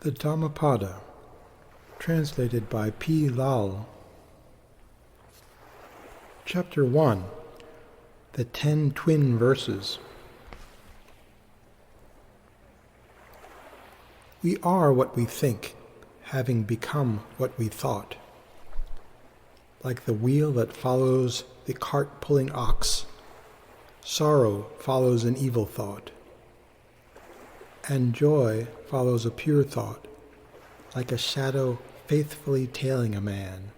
The Dhammapada, translated by P. Lal. Chapter 1, the 10 Twin Verses. We are what we think, having become what we thought. Like the wheel that follows the cart-pulling ox, sorrow follows an evil thought, and joy follows a pure thought, like a shadow faithfully tailing a man.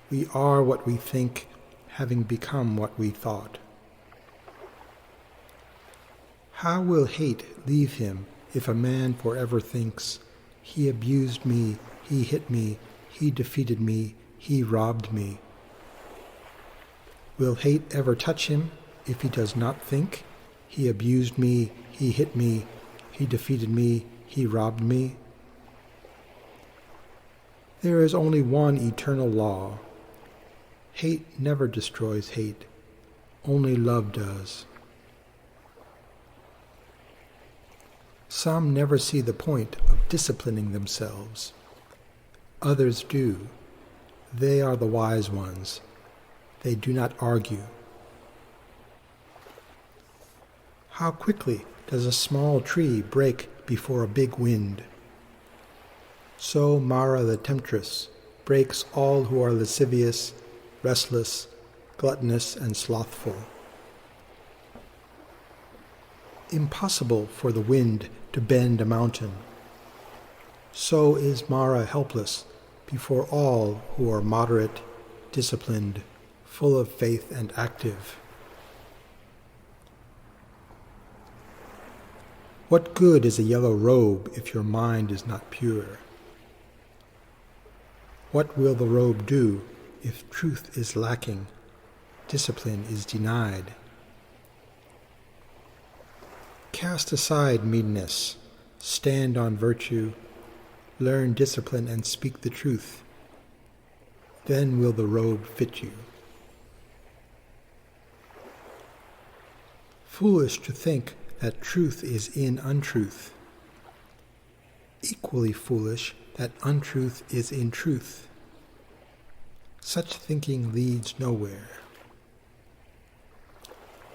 We are what we think, having become what we thought. How will hate leave him if a man forever thinks, he abused me, he hit me, he defeated me, he robbed me? Will hate ever touch him if he does not think, he abused me, he hit me, he defeated me, he robbed me? There is only one eternal law. Hate never destroys hate. Only love does. Some never see the point of disciplining themselves. Others do. They are the wise ones. They do not argue. How quickly does a small tree break before a big wind? So Mara the temptress breaks all who are lascivious, restless, gluttonous, and slothful. Impossible for the wind to bend a mountain. So is Mara helpless before all who are moderate, disciplined, full of faith and active. What good is a yellow robe if your mind is not pure? What will the robe do if truth is lacking, discipline is denied? Cast aside meanness, stand on virtue, learn discipline and speak the truth. Then will the robe fit you. Foolish to think that truth is in untruth. Equally foolish that untruth is in truth. Such thinking leads nowhere.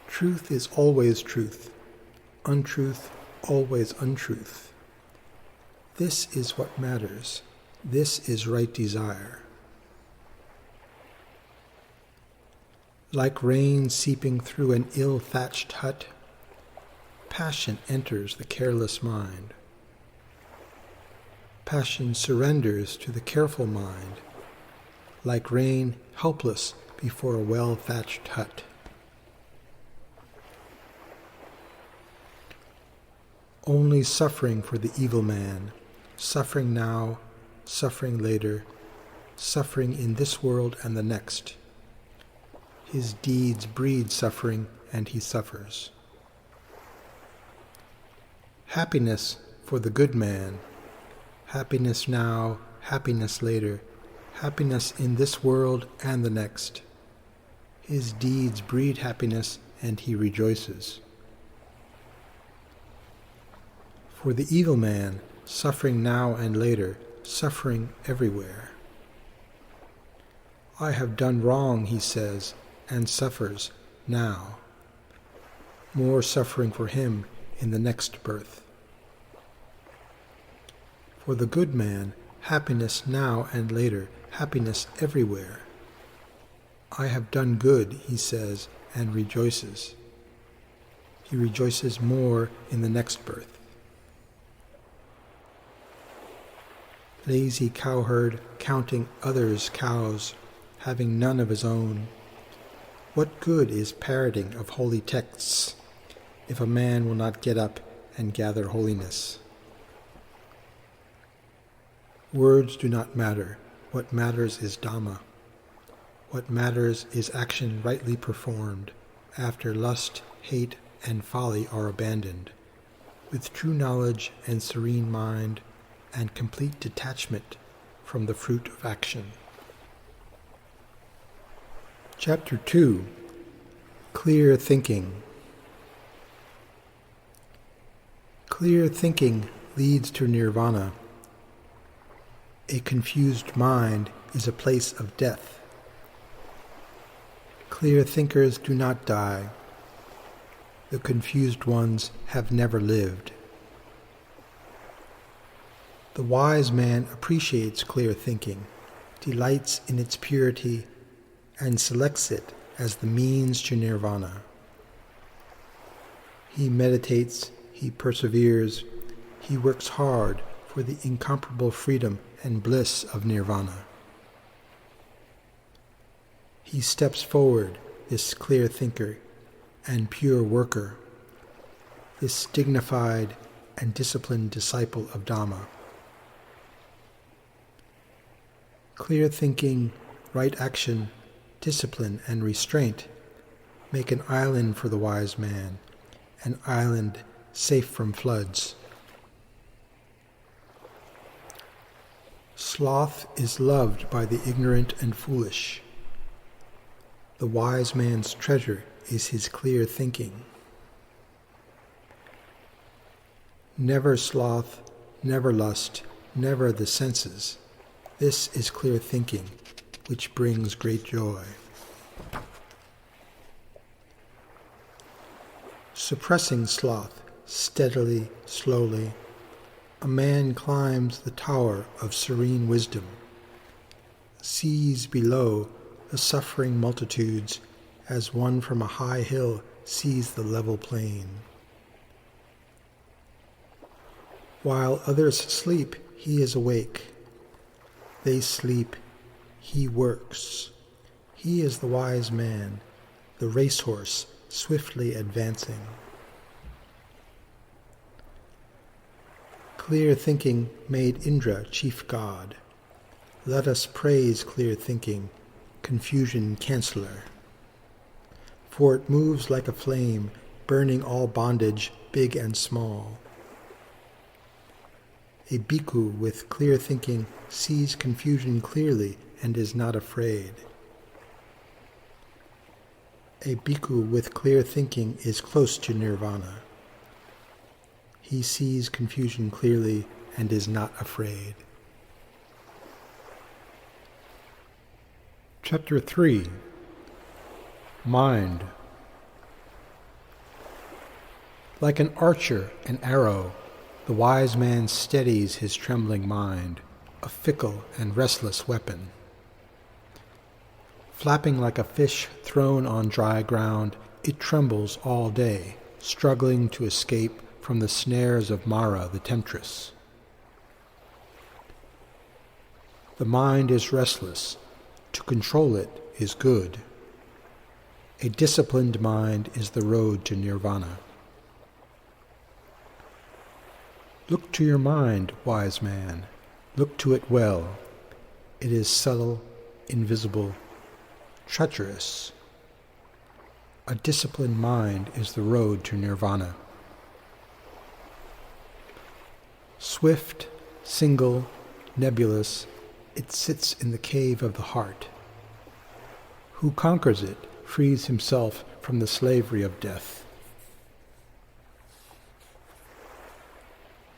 Truth is always truth, untruth always untruth. This is what matters. This is right desire. Like rain seeping through an ill-thatched hut, passion enters the careless mind. Passion surrenders to the careful mind, like rain helpless before a well-thatched hut. Only suffering for the evil man, suffering now, suffering later, suffering in this world and the next. His deeds breed suffering, and he suffers. Happiness for the good man, happiness now, happiness later, happiness in this world and the next. His deeds breed happiness, and he rejoices. For the evil man, suffering now and later, suffering everywhere. I have done wrong, he says, and suffers now. More suffering for him in the next birth. For the good man, happiness now and later, happiness everywhere. I have done good, he says, and rejoices. He rejoices more in the next birth. Lazy cowherd counting others' cows, having none of his own. What good is parroting of holy texts if a man will not get up and gather holiness? Words do not matter. What matters is Dhamma. What matters is action rightly performed, after lust, hate, and folly are abandoned, with true knowledge and serene mind, and complete detachment from the fruit of action. Chapter 2, Clear Thinking. Clear thinking leads to nirvana. A confused mind is a place of death. Clear thinkers do not die. The confused ones have never lived. The wise man appreciates clear thinking, delights in its purity, and selects it as the means to nirvana. He meditates, he perseveres, he works hard for the incomparable freedom and bliss of nirvana. He steps forward, this clear thinker and pure worker, this dignified and disciplined disciple of Dhamma. Clear thinking, right action, discipline, and restraint make an island for the wise man, an island safe from floods. Sloth is loved by the ignorant and foolish. The wise man's treasure is his clear thinking. Never sloth, never lust, never the senses. This is clear thinking, which brings great joy. Suppressing sloth, steadily, slowly, a man climbs the tower of serene wisdom, sees below the suffering multitudes as one from a high hill sees the level plain. While others sleep, he is awake. They sleep, he works. He is the wise man, the racehorse swiftly advancing. Clear thinking made Indra chief god. Let us praise clear thinking, confusion canceller. For it moves like a flame, burning all bondage, big and small. A bhikkhu with clear thinking sees confusion clearly and is not afraid. A bhikkhu with clear thinking is close to nirvana. He sees confusion clearly and is not afraid. Chapter 3. Mind. Like an archer, an arrow, the wise man steadies his trembling mind, a fickle and restless weapon. Flapping like a fish thrown on dry ground, it trembles all day, struggling to escape from the snares of Mara, the temptress. The mind is restless. To control it is good. A disciplined mind is the road to nirvana. Look to your mind, wise man. Look to it well. It is subtle, invisible, treacherous. A disciplined mind is the road to nirvana. Swift, single, nebulous, it sits in the cave of the heart. Who conquers it frees himself from the slavery of death.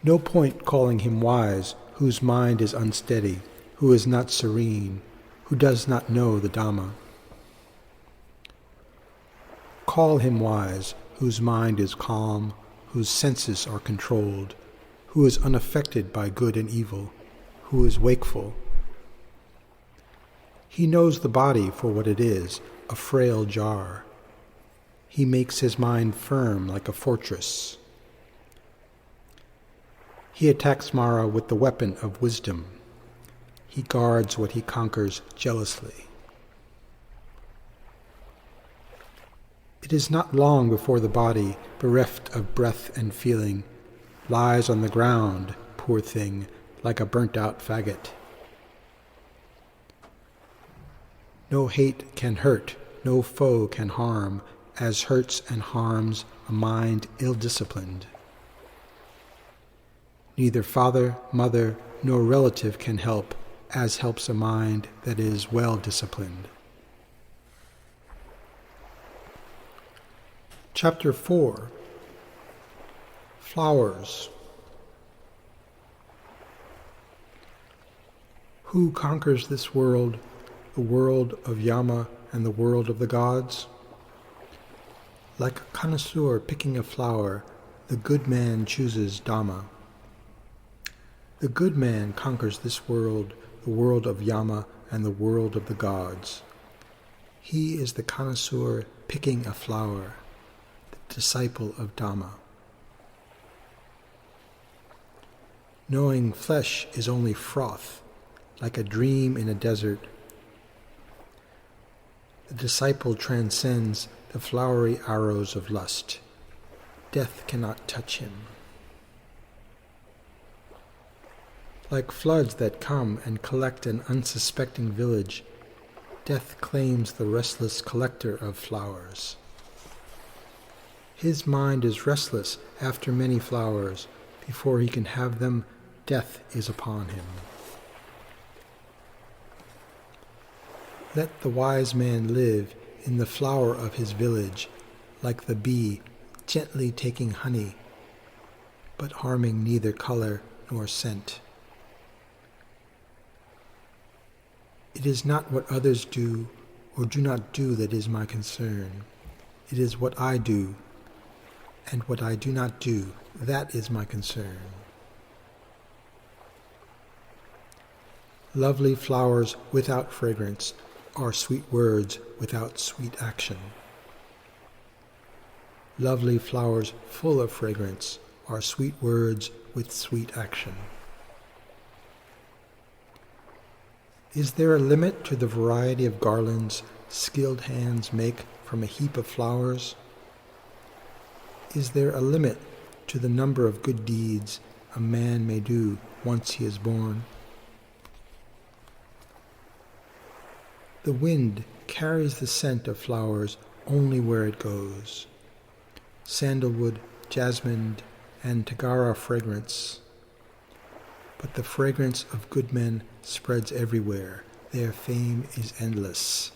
No point calling him wise whose mind is unsteady, who is not serene, who does not know the Dhamma. Call him wise whose mind is calm, whose senses are controlled, who is unaffected by good and evil, who is wakeful. He knows the body for what it is, a frail jar. He makes his mind firm like a fortress. He attacks Mara with the weapon of wisdom. He guards what he conquers jealously. It is not long before the body, bereft of breath and feeling, lies on the ground, poor thing, like a burnt-out faggot. No hate can hurt, no foe can harm, as hurts and harms a mind ill-disciplined. Neither father, mother, nor relative can help, as helps a mind that is well-disciplined. Chapter 4. Flowers. Who conquers this world, the world of Yama and the world of the gods? Like a connoisseur picking a flower, the good man chooses Dhamma. The good man conquers this world, the world of Yama and the world of the gods. He is the connoisseur picking a flower, the disciple of Dhamma. Knowing flesh is only froth, like a dream in a desert. The disciple transcends the flowery arrows of lust. Death cannot touch him. Like floods that come and collect an unsuspecting village, death claims the restless collector of flowers. His mind is restless after many flowers. Before he can have them, death is upon him. Let the wise man live in the flower of his village, like the bee gently taking honey, but harming neither color nor scent. It is not what others do or do not do that is my concern. It is what I do and what I do not do, that is my concern. Lovely flowers without fragrance are sweet words without sweet action. Lovely flowers full of fragrance are sweet words with sweet action. Is there a limit to the variety of garlands skilled hands make from a heap of flowers? Is there a limit to the number of good deeds a man may do once he is born? The wind carries the scent of flowers only where it goes. Sandalwood, jasmine, and tagara fragrance. But the fragrance of good men spreads everywhere. Their fame is endless.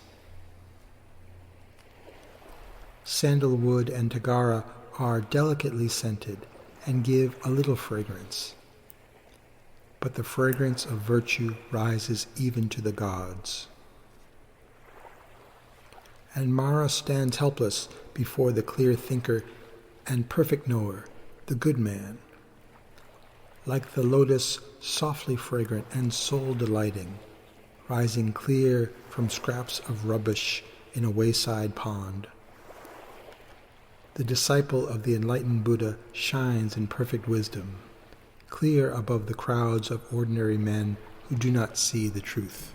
Sandalwood and tagara are delicately scented and give a little fragrance. But the fragrance of virtue rises even to the gods. And Mara stands helpless before the clear thinker and perfect knower, the good man. Like the lotus, softly fragrant and soul-delighting, rising clear from scraps of rubbish in a wayside pond. The disciple of the enlightened Buddha shines in perfect wisdom, clear above the crowds of ordinary men who do not see the truth.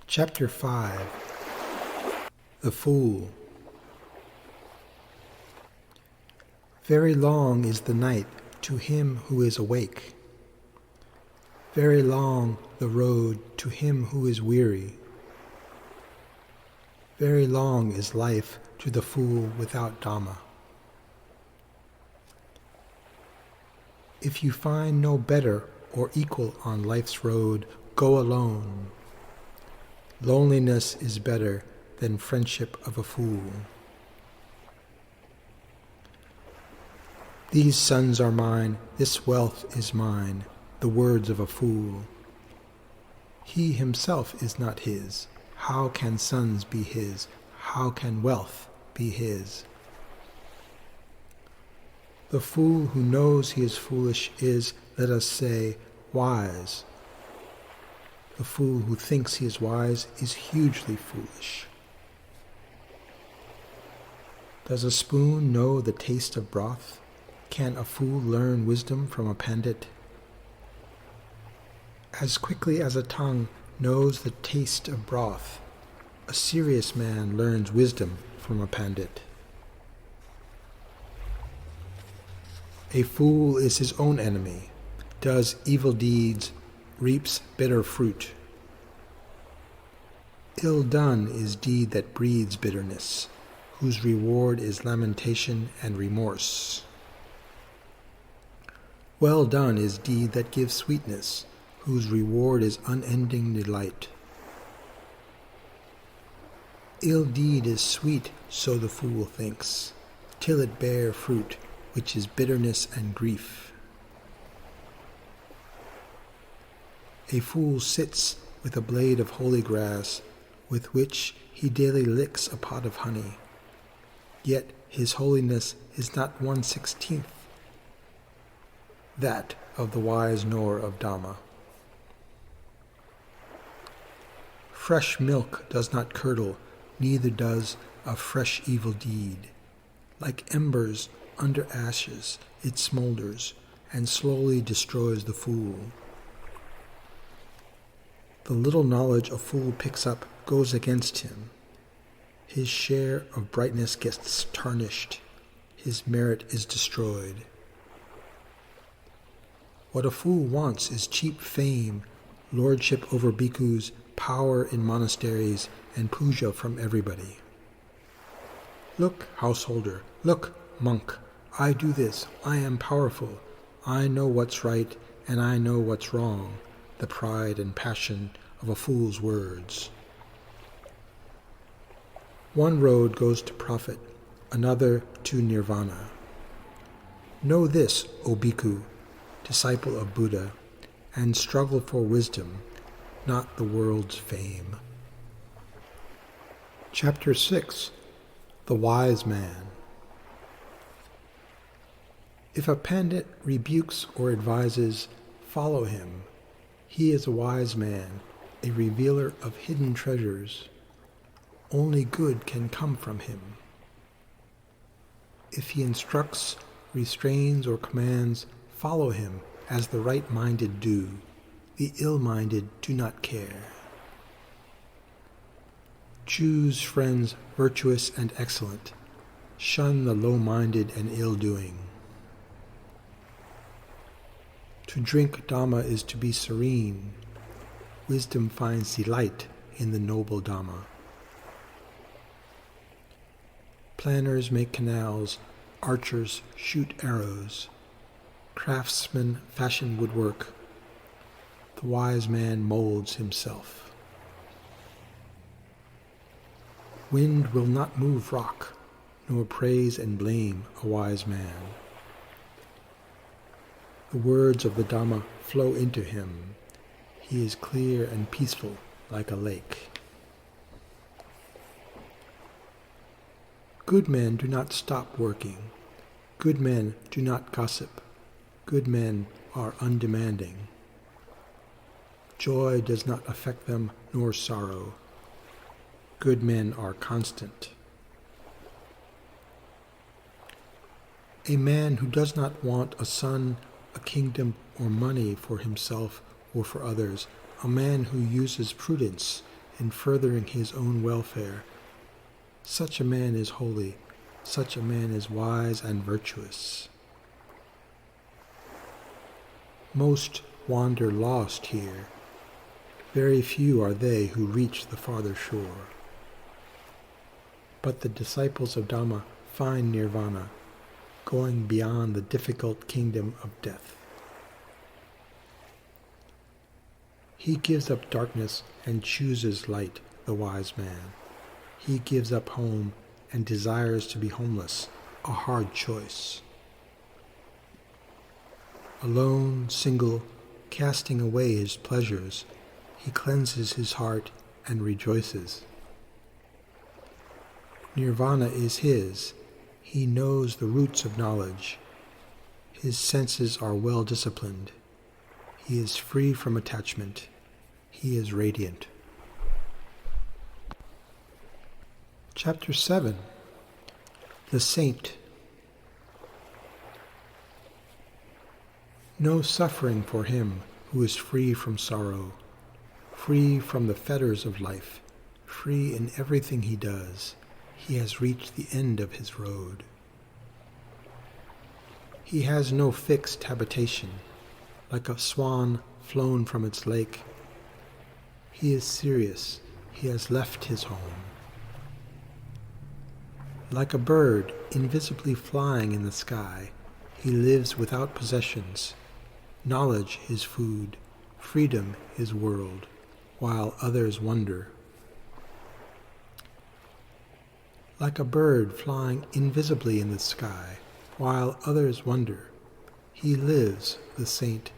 Chapter 5. The Fool. Very long is the night to him who is awake. Very long the road to him who is weary. Very long is life to the fool without Dhamma. If you find no better or equal on life's road, go alone. Loneliness is better than friendship of a fool. These sons are mine, this wealth is mine, the words of a fool. He himself is not his. How can sons be his? How can wealth be his? The fool who knows he is foolish is, let us say, wise. The fool who thinks he is wise is hugely foolish. Does a spoon know the taste of broth? Can a fool learn wisdom from a pandit? As quickly as a tongue knows the taste of broth, a serious man learns wisdom from a pandit. A fool is his own enemy, does evil deeds, reaps bitter fruit. Ill done is deed that breeds bitterness, whose reward is lamentation and remorse. Well done is deed that gives sweetness, whose reward is unending delight. Ill deed is sweet, so the fool thinks, till it bear fruit, which is bitterness and grief. A fool sits with a blade of holy grass, with which he daily licks a pot of honey. Yet his holiness is not 1/16 that of the wise knower of Dhamma. Fresh milk does not curdle, neither does a fresh evil deed. Like embers under ashes, it smolders and slowly destroys the fool. The little knowledge a fool picks up goes against him. His share of brightness gets tarnished. His merit is destroyed. What a fool wants is cheap fame, lordship over bhikkhus, power in monasteries, and puja from everybody. Look, householder, look, monk, I do this, I am powerful, I know what's right, and I know what's wrong, the pride and passion of a fool's words. One road goes to profit, another to nirvana. Know this, O bhikkhu, disciple of Buddha, and struggle for wisdom, not the world's fame. Chapter 6. The Wise Man. If a pandit rebukes or advises, follow him. He is a wise man, a revealer of hidden treasures. Only good can come from him. If he instructs, restrains, or commands, follow him as the right-minded do. The ill-minded do not care. Choose friends virtuous and excellent. Shun the low-minded and ill-doing. To drink Dhamma is to be serene. Wisdom finds delight in the noble Dhamma. Planners make canals, archers shoot arrows, craftsmen fashion woodwork. The wise man molds himself. Wind will not move rock, nor praise and blame a wise man. The words of the Dhamma flow into him. He is clear and peaceful like a lake. Good men do not stop working. Good men do not gossip. Good men are undemanding. Joy does not affect them, nor sorrow. Good men are constant. A man who does not want a son, a kingdom, or money for himself or for others, a man who uses prudence in furthering his own welfare, such a man is holy, such a man is wise and virtuous. Most wander lost here. Very few are they who reach the farther shore. But the disciples of Dhamma find nirvana, going beyond the difficult kingdom of death. He gives up darkness and chooses light, the wise man. He gives up home and desires to be homeless, a hard choice. Alone, single, casting away his pleasures, he cleanses his heart and rejoices. Nirvana is his. He knows the roots of knowledge. His senses are well disciplined. He is free from attachment. He is radiant. Chapter 7. The Saint. No suffering for him who is free from sorrow, free from the fetters of life, free in everything he does. He has reached the end of his road. He has no fixed habitation, like a swan flown from its lake. He is serious. He has left his home. Like a bird invisibly flying in the sky, he lives without possessions. Knowledge his food, freedom his world, while others wonder. Like a bird flying invisibly in the sky, while others wonder. He lives, the saint,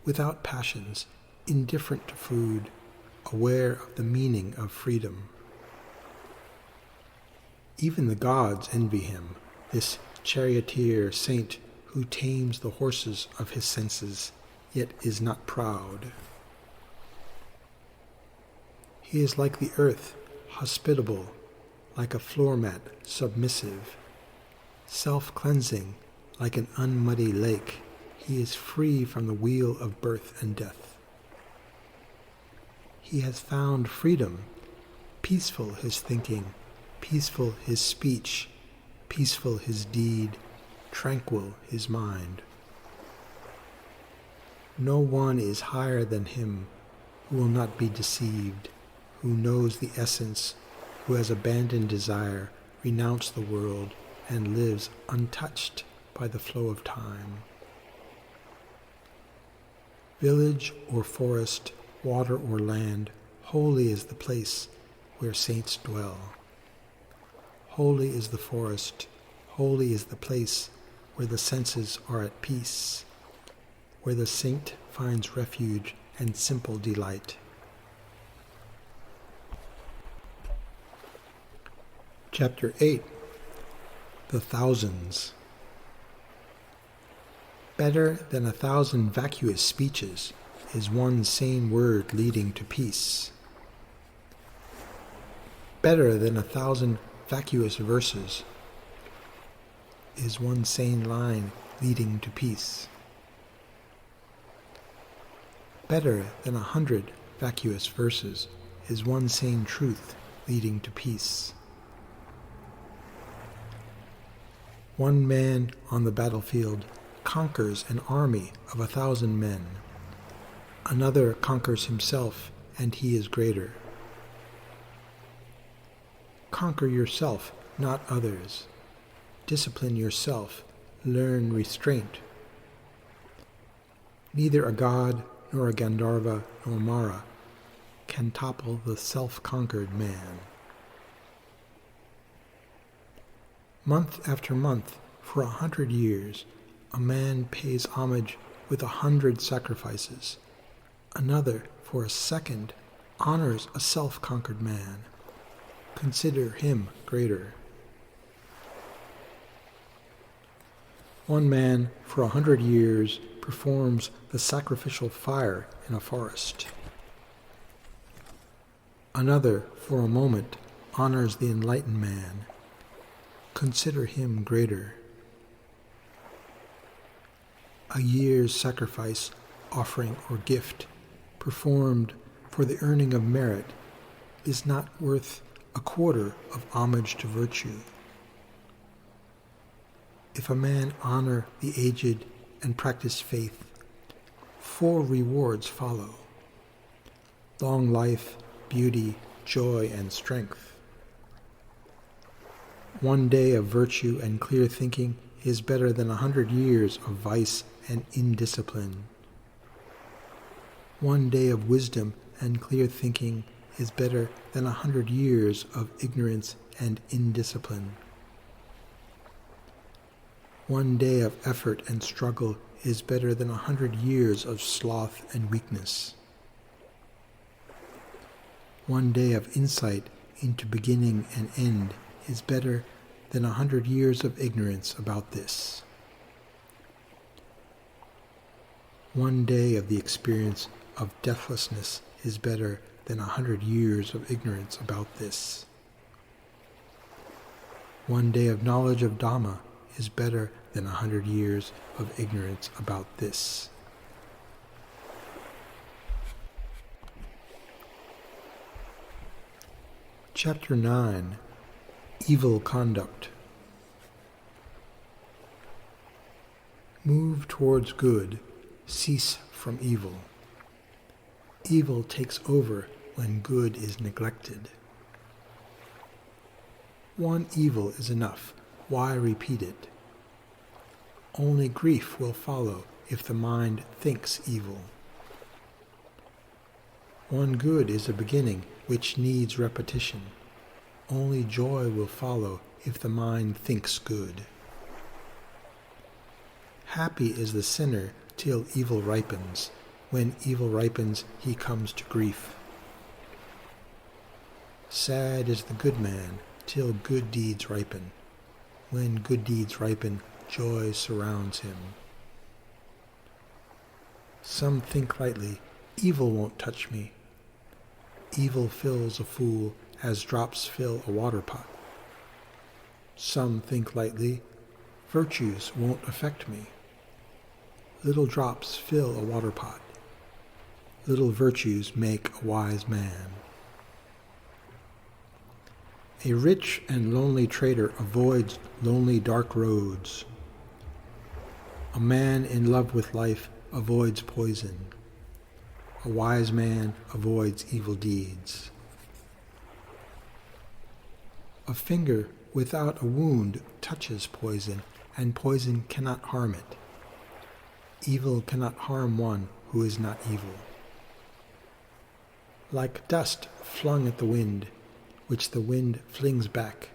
without passions, indifferent to food, aware of the meaning of freedom. Even the gods envy him, this charioteer saint who tames the horses of his senses, yet is not proud. He is like the earth, hospitable, like a floor mat, submissive, self-cleansing, like an unmuddy lake. He is free from the wheel of birth and death. He has found freedom, peaceful his thinking, peaceful his speech, peaceful his deed, tranquil his mind. No one is higher than him who will not be deceived, who knows the essence, who has abandoned desire, renounced the world, and lives untouched by the flow of time. Village or forest, water or land, holy is the place where saints dwell. Holy is the forest, holy is the place where the senses are at peace, where the saint finds refuge and simple delight. Chapter 8. The Thousands. Better than 1,000 vacuous speeches is one sane word leading to peace. Better than 1,000 vacuous verses is one sane line leading to peace. Better than 100 vacuous verses is one sane truth leading to peace. One man on the battlefield conquers an army of 1,000 men. Another conquers himself, and he is greater. Conquer yourself, not others. Discipline yourself. Learn restraint. Neither a god, nor a Gandharva, nor Mara can topple the self-conquered man. Month after month, for 100 years, a man pays homage with 100 sacrifices. Another, for a second, honors a self-conquered man. Consider him greater. One man, for 100 years, performs the sacrificial fire in a forest. Another, for a moment, honors the enlightened man. Consider him greater. A year's sacrifice, offering, or gift performed for the earning of merit is not worth a quarter of homage to virtue. If a man honor the aged and practice faith, 4 rewards follow: long life, beauty, joy, and strength. One day of virtue and clear thinking is better than 100 years of vice and indiscipline. One day of wisdom and clear thinking is better than 100 years of ignorance and indiscipline. One day of effort and struggle is better than 100 years of sloth and weakness. One day of insight into beginning and end is better than 100 years of ignorance about this. One day of the experience of deathlessness is better than 100 years of ignorance about this. One day of knowledge of Dhamma is better than 100 years of ignorance about this. Chapter 9. Evil Conduct. Move towards good, cease from evil. Evil takes over when good is neglected. One evil is enough. Why repeat it? Only grief will follow if the mind thinks evil. One good is a beginning which needs repetition. Only joy will follow if the mind thinks good. Happy is the sinner till evil ripens. When evil ripens, he comes to grief. Sad is the good man till good deeds ripen. When good deeds ripen, joy surrounds him. Some think lightly, evil won't touch me. Evil fills a fool as drops fill a water pot. Some think lightly, virtues won't affect me. Little drops fill a water pot. Little virtues make a wise man. A rich and lonely trader avoids lonely dark roads. A man in love with life avoids poison. A wise man avoids evil deeds. A finger without a wound touches poison, and poison cannot harm it. Evil cannot harm one who is not evil. Like dust flung at the wind, which the wind flings back,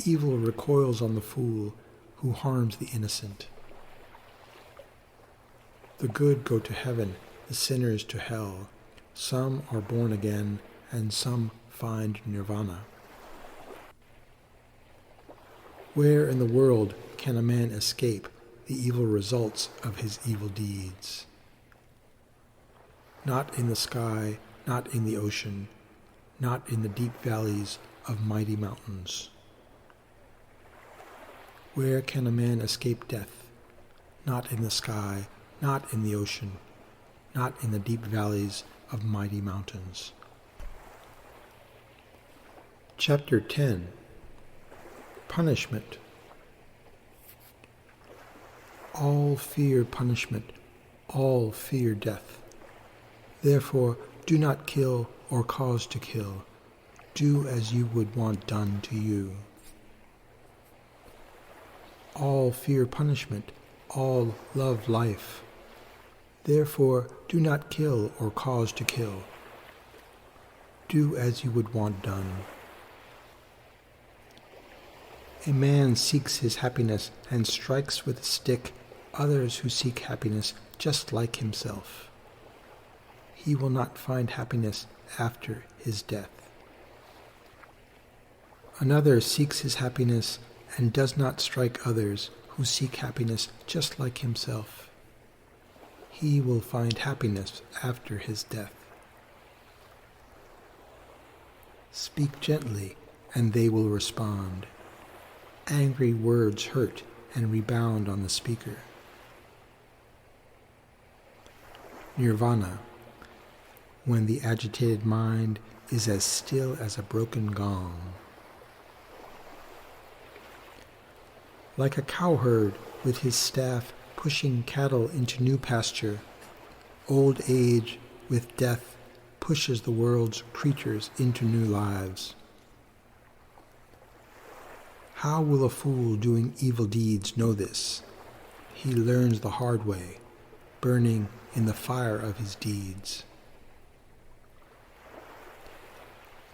evil recoils on the fool who harms the innocent. The good go to heaven, the sinners to hell. Some are born again, and some find nirvana. Where in the world can a man escape the evil results of his evil deeds? Not in the sky, not in the ocean, not in the deep valleys of mighty mountains. Where can a man escape death? Not in the sky, not in the ocean, not in the deep valleys of mighty mountains. Chapter 10. Punishment. All fear punishment, all fear death. Therefore, do not kill or cause to kill. Do as you would want done to you. All fear punishment, all love life. Therefore, do not kill or cause to kill. Do as you would want done. A man seeks his happiness and strikes with a stick others who seek happiness just like himself. He will not find happiness after his death. Another seeks his happiness and does not strike others who seek happiness just like himself. He will find happiness after his death. Speak gently, and they will respond. Angry words hurt and rebound on the speaker. Nirvana, when the agitated mind is as still as a broken gong. Like a cowherd with his staff pushing cattle into new pasture, old age with death pushes the world's creatures into new lives. How will a fool doing evil deeds know this? He learns the hard way, burning in the fire of his deeds.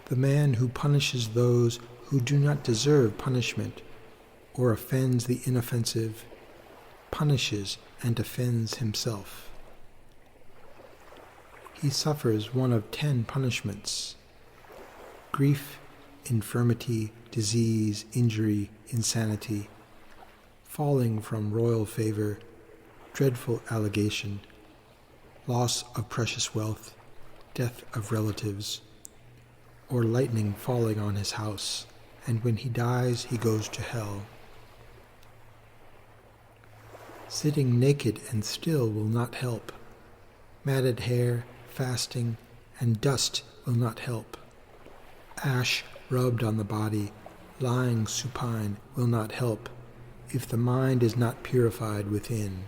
The man who punishes those who do not deserve punishment or offends the inoffensive punishes and offends himself. He suffers one of 10 punishments: grief, infirmity, disease, injury, insanity, falling from royal favor, dreadful allegation, loss of precious wealth, death of relatives, or lightning falling on his house, and when he dies he goes to hell. Sitting naked and still will not help. Matted hair, fasting, and dust will not help. Ash rubbed on the body, lying supine, will not help if the mind is not purified within.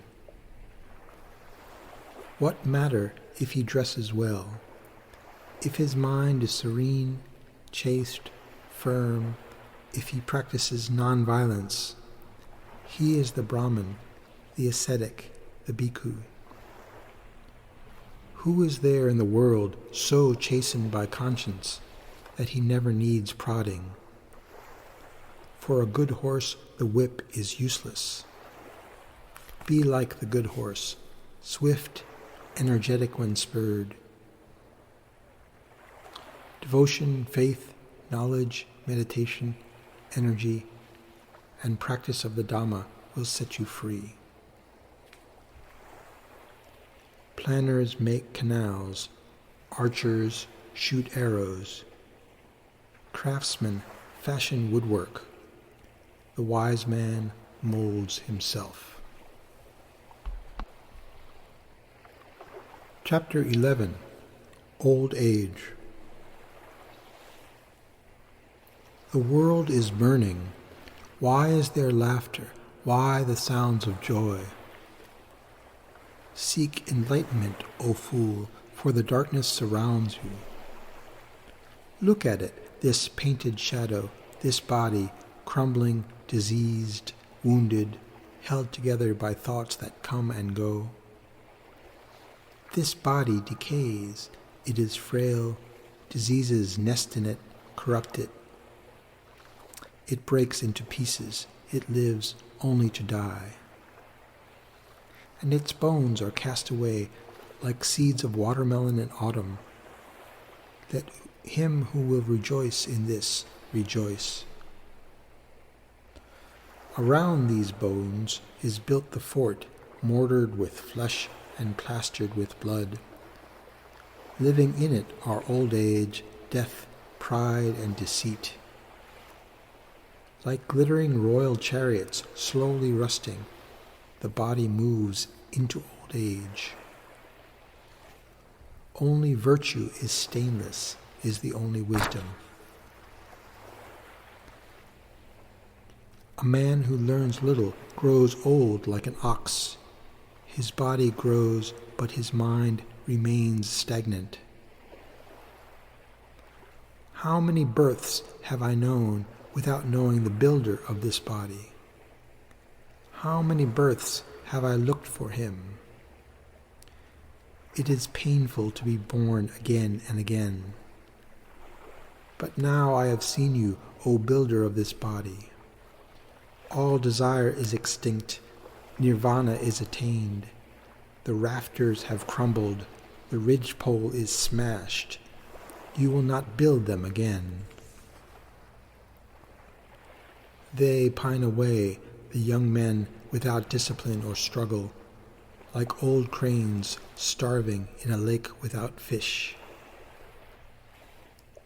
What matter if he dresses well? If his mind is serene, chaste, firm, if he practices non-violence, he is the Brahmin, the ascetic, the Bhikkhu. Who is there in the world so chastened by conscience that he never needs prodding? For a good horse the whip is useless. Be like the good horse, swift, energetic when spurred. Devotion, faith, knowledge, meditation, energy, and practice of the Dhamma will set you free. Planners make canals, archers shoot arrows, craftsmen fashion woodwork, the wise man molds himself. Chapter 11. Old Age. The world is burning. Why is there laughter? Why the sounds of joy? Seek enlightenment, O fool, for the darkness surrounds you. Look at it, this painted shadow, this body, crumbling, diseased, wounded, held together by thoughts that come and go. This body decays, it is frail, diseases nest in it, corrupt it. It breaks into pieces, it lives only to die. And its bones are cast away like seeds of watermelon in autumn. Let him who will rejoice in this rejoice. Around these bones is built the fort, mortared with flesh and plastered with blood. Living in it are old age, death, pride, and deceit. Like glittering royal chariots slowly rusting, the body moves into old age. Only virtue is stainless, is the only wisdom. A man who learns little grows old like an ox. His body grows, but his mind remains stagnant. How many births have I known without knowing the builder of this body? How many births have I looked for him? It is painful to be born again and again. But now I have seen you, O builder of this body. All desire is extinct, nirvana is attained. The rafters have crumbled, the ridgepole is smashed. You will not build them again. They pine away, the young men without discipline or struggle, like old cranes starving in a lake without fish.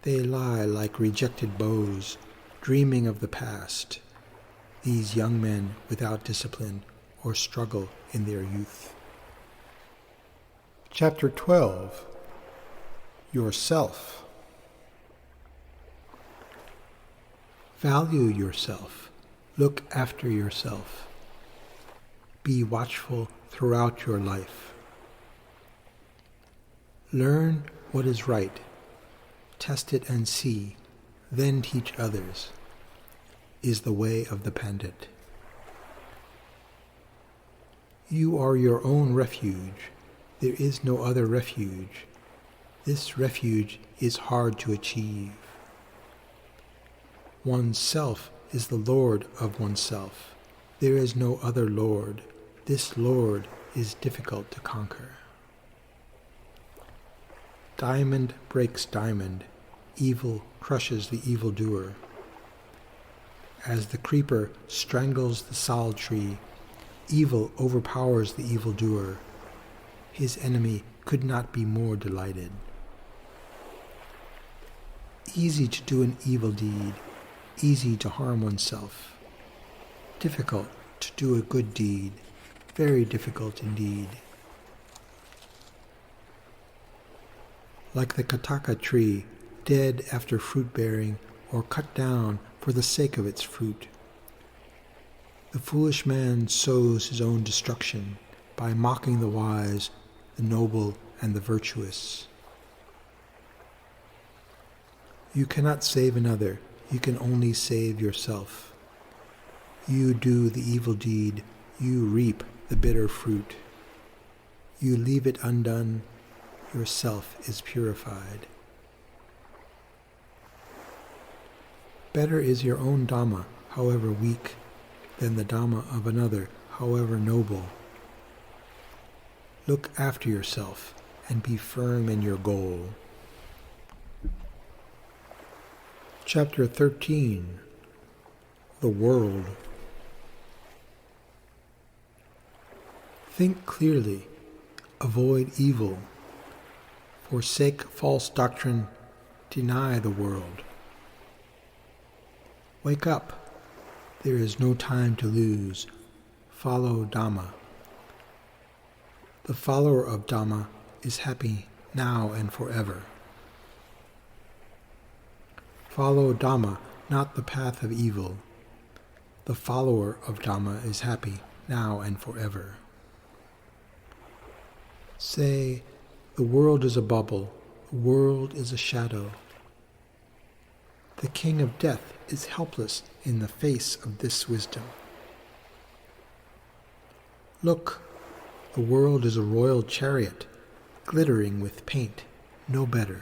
They lie like rejected bows, dreaming of the past, these young men without discipline or struggle in their youth. Chapter 12. Yourself. Value yourself. Look after yourself. Be watchful throughout your life. Learn what is right. Test it and see, then teach others, is the way of the Pandit. You are your own refuge. There is no other refuge. This refuge is hard to achieve. Oneself is the Lord of oneself. There is no other Lord. This Lord is difficult to conquer. Diamond breaks diamond. Evil crushes the evildoer. As the creeper strangles the sal tree, evil overpowers the evildoer. His enemy could not be more delighted. Easy to do an evil deed, easy to harm oneself. Difficult to do a good deed, very difficult indeed. Like the kataka tree, dead after fruit bearing, or cut down for the sake of its fruit. The foolish man sows his own destruction by mocking the wise, the noble, and the virtuous. You cannot save another, you can only save yourself. You do the evil deed, you reap the bitter fruit. You leave it undone, yourself is purified. Better is your own Dhamma, however weak, than the Dhamma of another, however noble. Look after yourself and be firm in your goal. Chapter 13. The World. Think clearly, avoid evil, forsake false doctrine, deny the world. Wake up, there is no time to lose, follow Dhamma. The follower of Dhamma is happy now and forever. Follow Dhamma, not the path of evil. The follower of Dhamma is happy now and forever. Say, the world is a bubble, the world is a shadow. The king of death is helpless in the face of this wisdom. Look, the world is a royal chariot, glittering with paint, no better.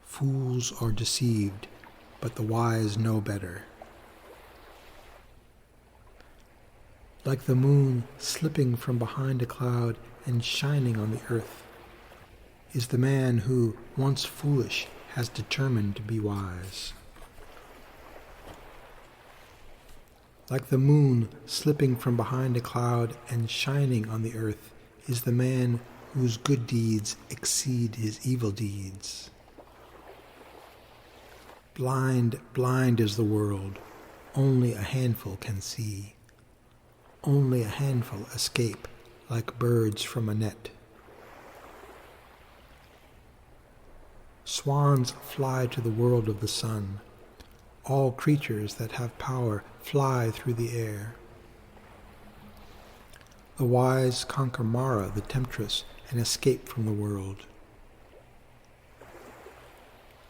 Fools are deceived, but the wise know better. Like the moon slipping from behind a cloud and shining on the earth, is the man who, once foolish, has determined to be wise. Like the moon slipping from behind a cloud and shining on the earth, is the man whose good deeds exceed his evil deeds. Blind, blind is the world, only a handful can see. Only a handful escape, like birds from a net. Swans fly to the world of the sun. All creatures that have power fly through the air. The wise conquer Mara, the temptress, and escape from the world.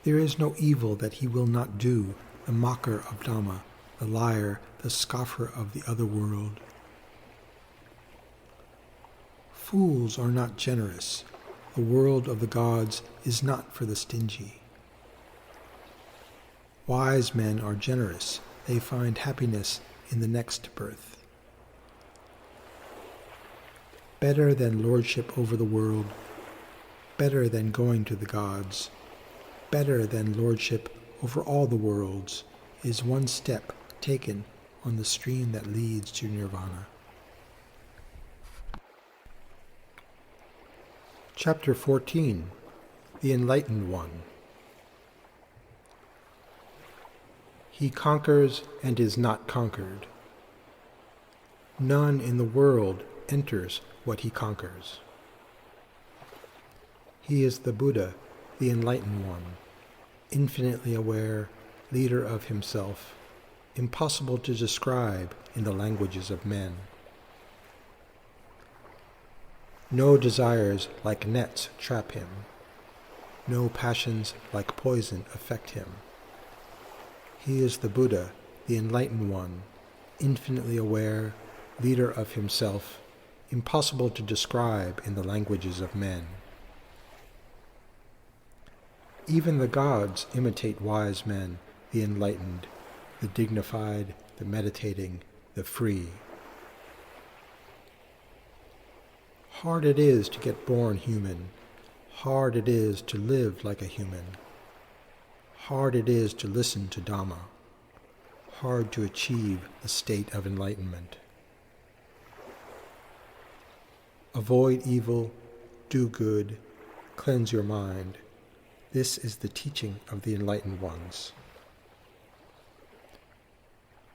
There is no evil that he will not do, the mocker of Dhamma, the liar, the scoffer of the other world. Fools are not generous. The world of the gods is not for the stingy. Wise men are generous. They find happiness in the next birth. Better than lordship over the world, better than going to the gods, better than lordship over all the worlds, is one step taken on the stream that leads to nirvana. Chapter 14. The Enlightened One. He conquers and is not conquered. None in the world enters what he conquers. He is the Buddha, the Enlightened One, infinitely aware, leader of himself, impossible to describe in the languages of men. No desires like nets trap him. No passions like poison affect him. He is the Buddha, the Enlightened One, infinitely aware, leader of himself, impossible to describe in the languages of men. Even the gods imitate wise men, the enlightened, the dignified, the meditating, the free. Hard it is to get born human. Hard it is to live like a human. Hard it is to listen to Dhamma. Hard to achieve the state of enlightenment. Avoid evil, do good, cleanse your mind. This is the teaching of the enlightened ones.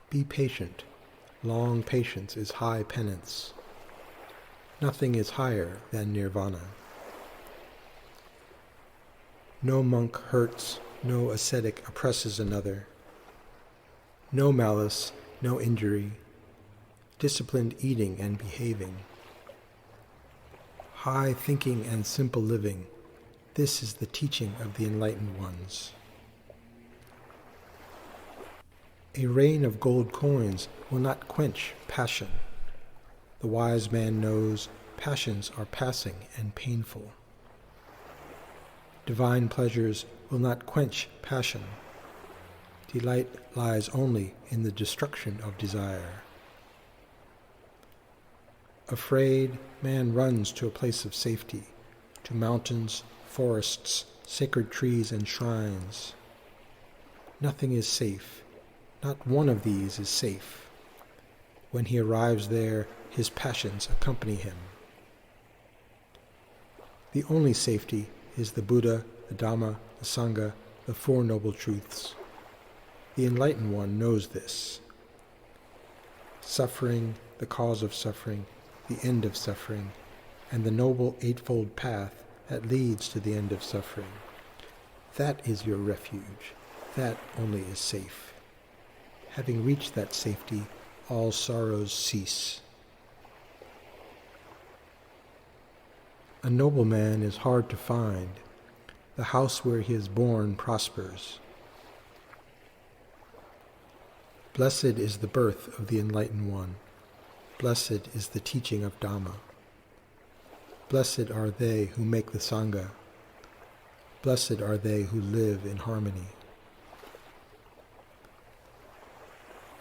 Be patient. Long patience is high penance. Nothing is higher than nirvana. No monk hurts, no ascetic oppresses another. No malice, no injury. Disciplined eating and behaving. High thinking and simple living. This is the teaching of the enlightened ones. A rain of gold coins will not quench passion. The wise man knows passions are passing and painful. Divine pleasures will not quench passion. Delight lies only in the destruction of desire. Afraid, man runs to a place of safety, to mountains, forests, sacred trees, and shrines. Nothing is safe. Not one of these is safe. When he arrives there, his passions accompany him. The only safety is the Buddha, the Dhamma, the Sangha, the Four Noble Truths. The Enlightened One knows this. Suffering, the cause of suffering, the end of suffering, and the Noble Eightfold Path that leads to the end of suffering. That is your refuge. That only is safe. Having reached that safety, all sorrows cease. A noble man is hard to find. The house where he is born prospers. Blessed is the birth of the Enlightened One. Blessed is the teaching of Dhamma. Blessed are they who make the Sangha. Blessed are they who live in harmony.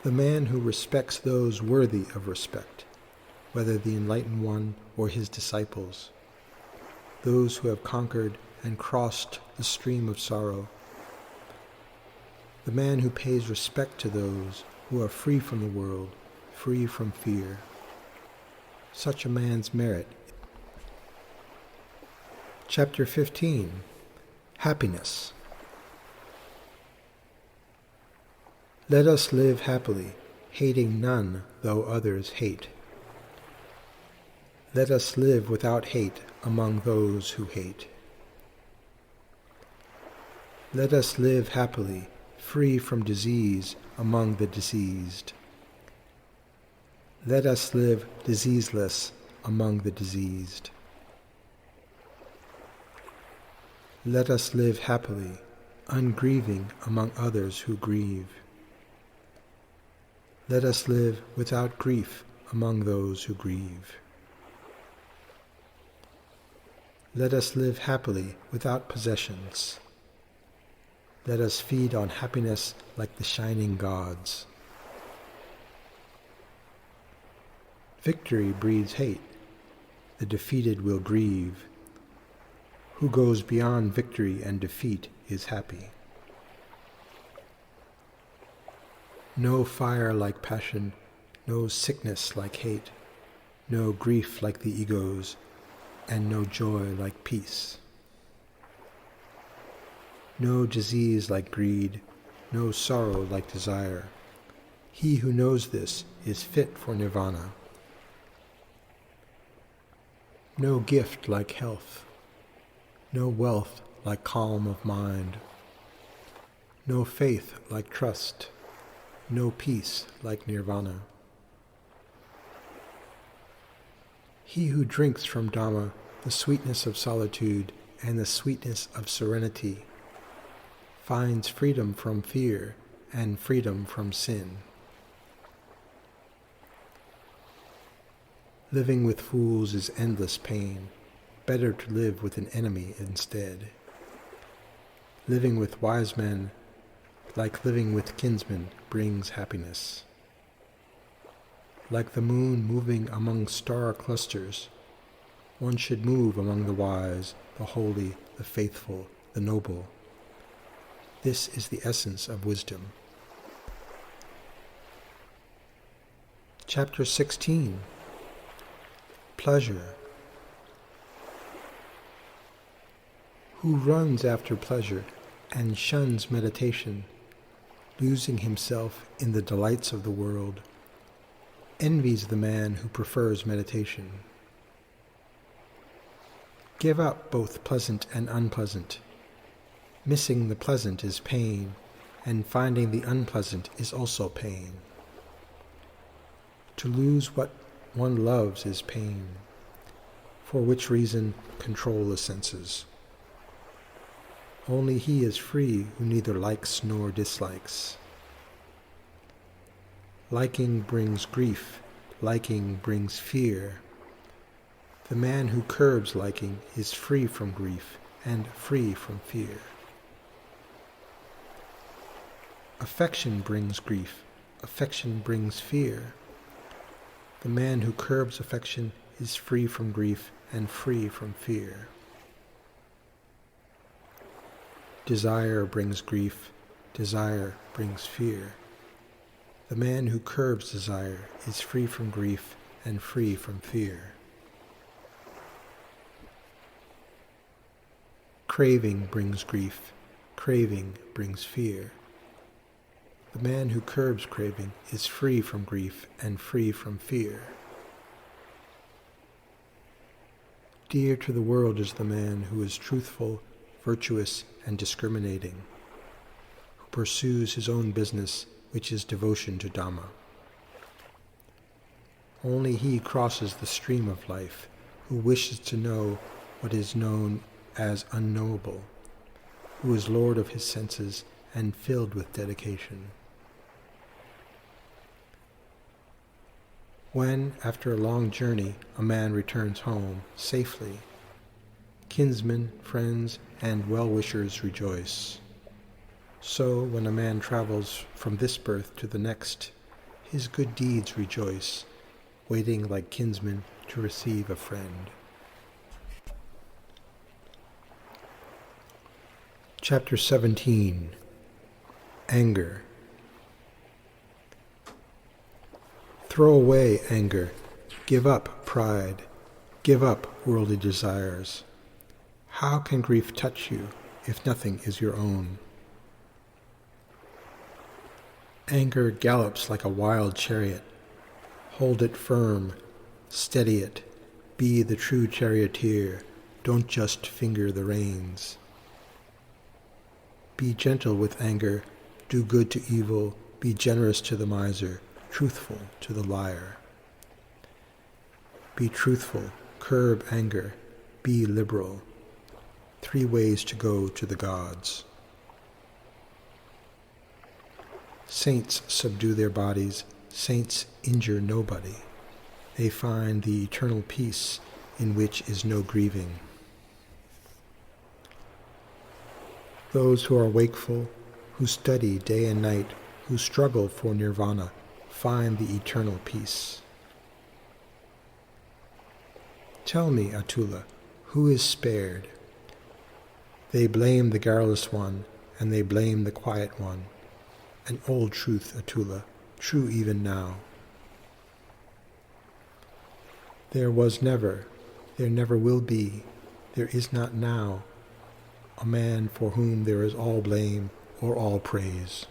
The man who respects those worthy of respect, whether the Enlightened One or his disciples, those who have conquered and crossed the stream of sorrow, the man who pays respect to those who are free from the world, free from fear. Such a man's merit. Chapter 15. Happiness. Let us live happily, hating none though others hate. Let us live without hate among those who hate. Let us live happily, free from disease among the diseased. Let us live diseaseless among the diseased. Let us live happily, ungrieving among others who grieve. Let us live without grief among those who grieve. Let us live happily without possessions. Let us feed on happiness like the shining gods. Victory breeds hate. The defeated will grieve. Who goes beyond victory and defeat is happy. No fire like passion, no sickness like hate, no grief like the egos, and no joy like peace. No disease like greed, no sorrow like desire. He who knows this is fit for nirvana. No gift like health, no wealth like calm of mind, no faith like trust, no peace like nirvana. He who drinks from Dhamma the sweetness of solitude and the sweetness of serenity finds freedom from fear and freedom from sin. Living with fools is endless pain. Better to live with an enemy instead. Living with wise men, like living with kinsmen, brings happiness. Like the moon moving among star clusters, one should move among the wise, the holy, the faithful, the noble. This is the essence of wisdom. Chapter 16. Pleasure. Who runs after pleasure and shuns meditation, losing himself in the delights of the world, envies the man who prefers meditation. Give up both pleasant and unpleasant. Missing the pleasant is pain, and finding the unpleasant is also pain. To lose what one loves is pain, for which reason control the senses. Only he is free who neither likes nor dislikes. Liking brings grief, liking brings fear. The man who curbs liking is free from grief and free from fear. Affection brings grief, affection brings fear. The man who curbs affection is free from grief and free from fear. Desire brings grief, desire brings fear. The man who curbs desire is free from grief and free from fear. Craving brings grief, craving brings fear. The man who curbs craving is free from grief and free from fear. Dear to the world is the man who is truthful, virtuous, and discriminating, who pursues his own business, which is devotion to Dhamma. Only he crosses the stream of life, who wishes to know what is known as unknowable, who is lord of his senses and filled with dedication. When, after a long journey, a man returns home safely, kinsmen, friends, and well-wishers rejoice. So, when a man travels from this birth to the next, his good deeds rejoice, waiting like kinsmen to receive a friend. Chapter 17. Anger. Throw away anger, give up pride, give up worldly desires. How can grief touch you if nothing is your own? Anger gallops like a wild chariot. Hold it firm, steady it, be the true charioteer, don't just finger the reins. Be gentle with anger, do good to evil, be generous to the miser, truthful to the liar. Be truthful, curb anger, be liberal. 3 ways to go to the gods. Saints subdue their bodies, saints injure nobody. They find the eternal peace in which is no grieving. Those who are wakeful, who study day and night, who struggle for nirvana, find the eternal peace. Tell me, Atula, who is spared? They blame the garrulous one, and they blame the quiet one. An old truth, Atula, true even now. There was never, there never will be, there is not now, a man for whom there is all blame or all praise.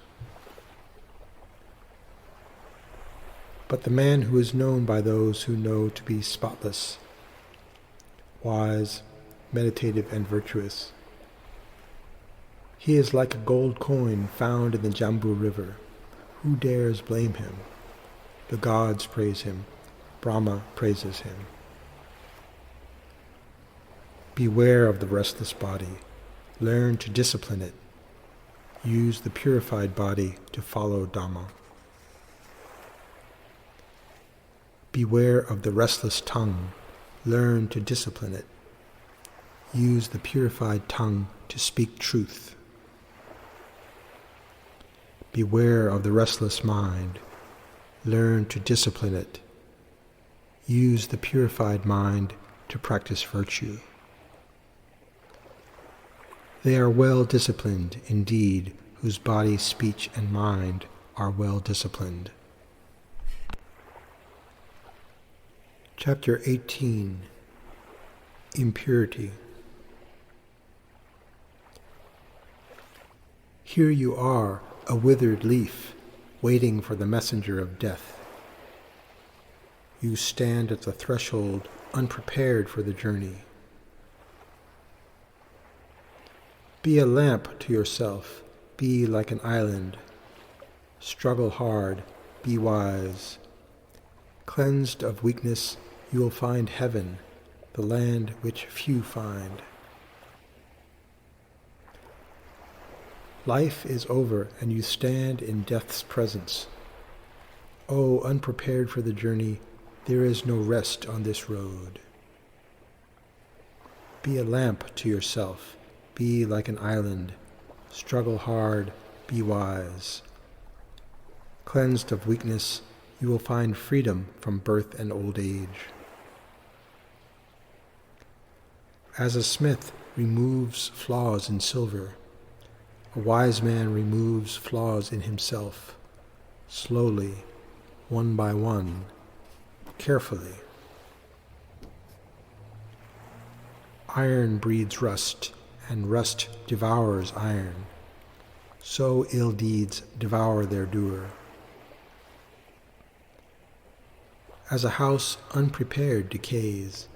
But the man who is known by those who know to be spotless, wise, meditative, and virtuous, he is like a gold coin found in the Jambu River. Who dares blame him? The gods praise him. Brahma praises him. Beware of the restless body. Learn to discipline it. Use the purified body to follow Dhamma. Beware of the restless tongue. Learn to discipline it. Use the purified tongue to speak truth. Beware of the restless mind. Learn to discipline it. Use the purified mind to practice virtue. They are well disciplined indeed, whose body, speech, and mind are well disciplined. Chapter 18. Impurity. Here you are, a withered leaf, waiting for the messenger of death. You stand at the threshold, unprepared for the journey. Be a lamp to yourself, be like an island. Struggle hard, be wise. Cleansed of weakness, you will find heaven, the land which few find. Life is over, and you stand in death's presence. O unprepared for the journey, there is no rest on this road. Be a lamp to yourself, be like an island. Struggle hard, be wise. Cleansed of weakness, you will find freedom from birth and old age. As a smith removes flaws in silver, a wise man removes flaws in himself, slowly, one by one, carefully. Iron breeds rust, and rust devours iron. So ill deeds devour their doer. As a house unprepared decays,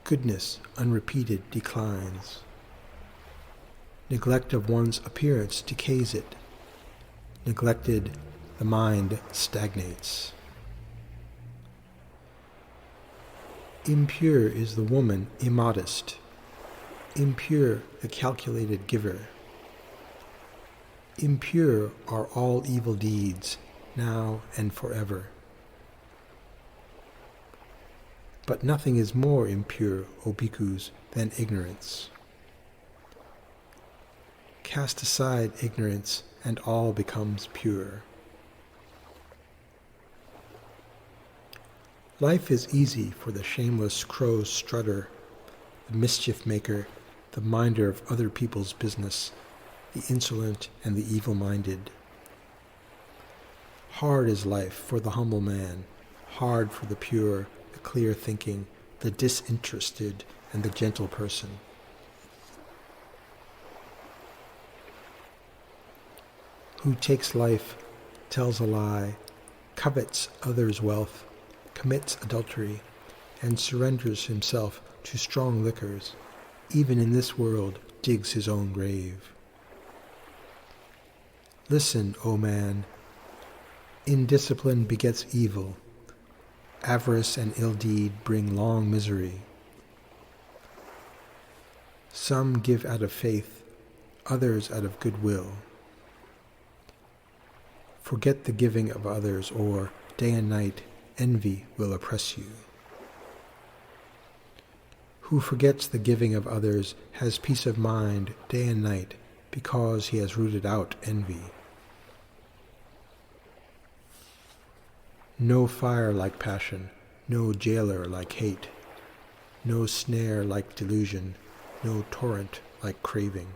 goodness unrepeated declines. Neglect of one's appearance decays it. Neglected, the mind stagnates. Impure is the woman immodest, impure the calculated giver. Impure are all evil deeds, now and forever. But nothing is more impure, O bhikkhus, than ignorance. Cast aside ignorance, and all becomes pure. Life is easy for the shameless crow's strutter, the mischief maker, the minder of other people's business, the insolent and the evil-minded. Hard is life for the humble man, hard for the pure, the clear-thinking, the disinterested, and the gentle person. Who takes life, tells a lie, covets others' wealth, commits adultery, and surrenders himself to strong liquors, even in this world digs his own grave. Listen, O man, indiscipline begets evil, avarice and ill deed bring long misery. Some give out of faith, others out of goodwill. Forget the giving of others, or day and night envy will oppress you. Who forgets the giving of others has peace of mind day and night, because he has rooted out envy. No fire like passion, no jailer like hate, no snare like delusion, no torrent like craving.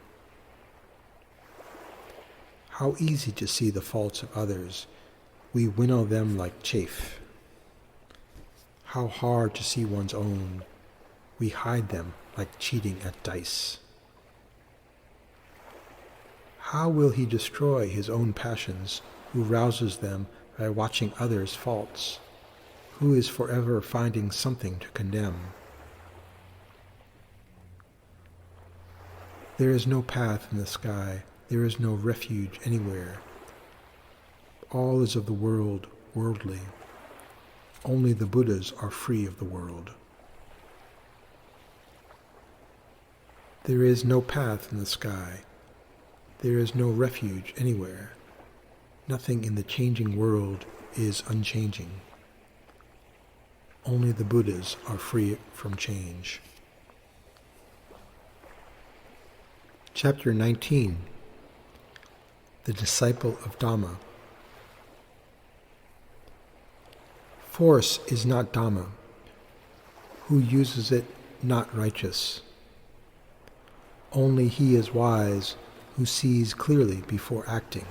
How easy to see the faults of others, we winnow them like chaff. How hard to see one's own, we hide them like cheating at dice. How will he destroy his own passions, who rouses them by watching others' faults, who is forever finding something to condemn? There is no path in the sky, there is no refuge anywhere. All is of the world, worldly. Only the Buddhas are free of the world. There is no path in the sky. There is no refuge anywhere. Nothing in the changing world is unchanging. Only the Buddhas are free from change. Chapter 19. The Disciple of Dhamma. Force is not Dhamma. Who uses it, not righteous. Only he is wise who sees clearly before acting.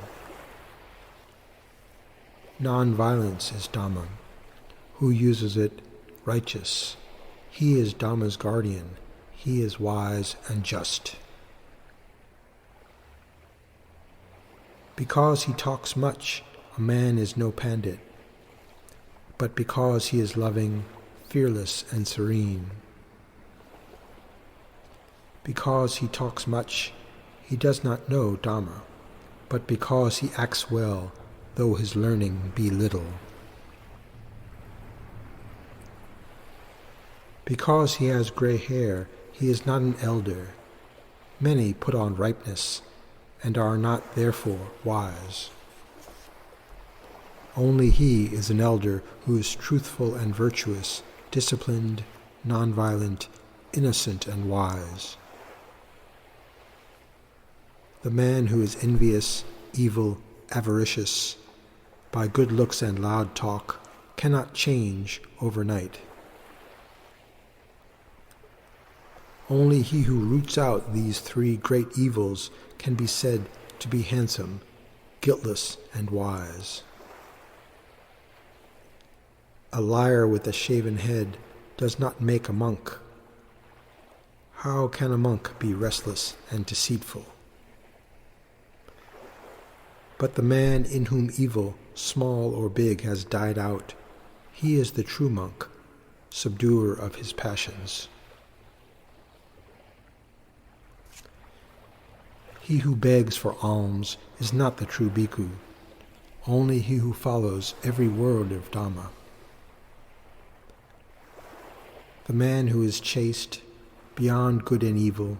Non-violence is Dhamma. Who uses it, righteous. He is Dhamma's guardian. He is wise and just. Because he talks much, a man is no pandit, but because he is loving, fearless, and serene. Because he talks much, he does not know Dhamma, but because he acts well, though his learning be little. Because he has gray hair, he is not an elder. Many put on ripeness, and are not therefore wise. Only he is an elder who is truthful and virtuous, disciplined, non-violent, innocent and wise. The man who is envious, evil, avaricious, by good looks and loud talk cannot change overnight. Only he who roots out these three great evils can be said to be handsome, guiltless, and wise. A liar with a shaven head does not make a monk. How can a monk be restless and deceitful? But the man in whom evil, small or big, has died out, he is the true monk, subduer of his passions. He who begs for alms is not the true bhikkhu, only he who follows every word of Dhamma. The man who is chaste, beyond good and evil,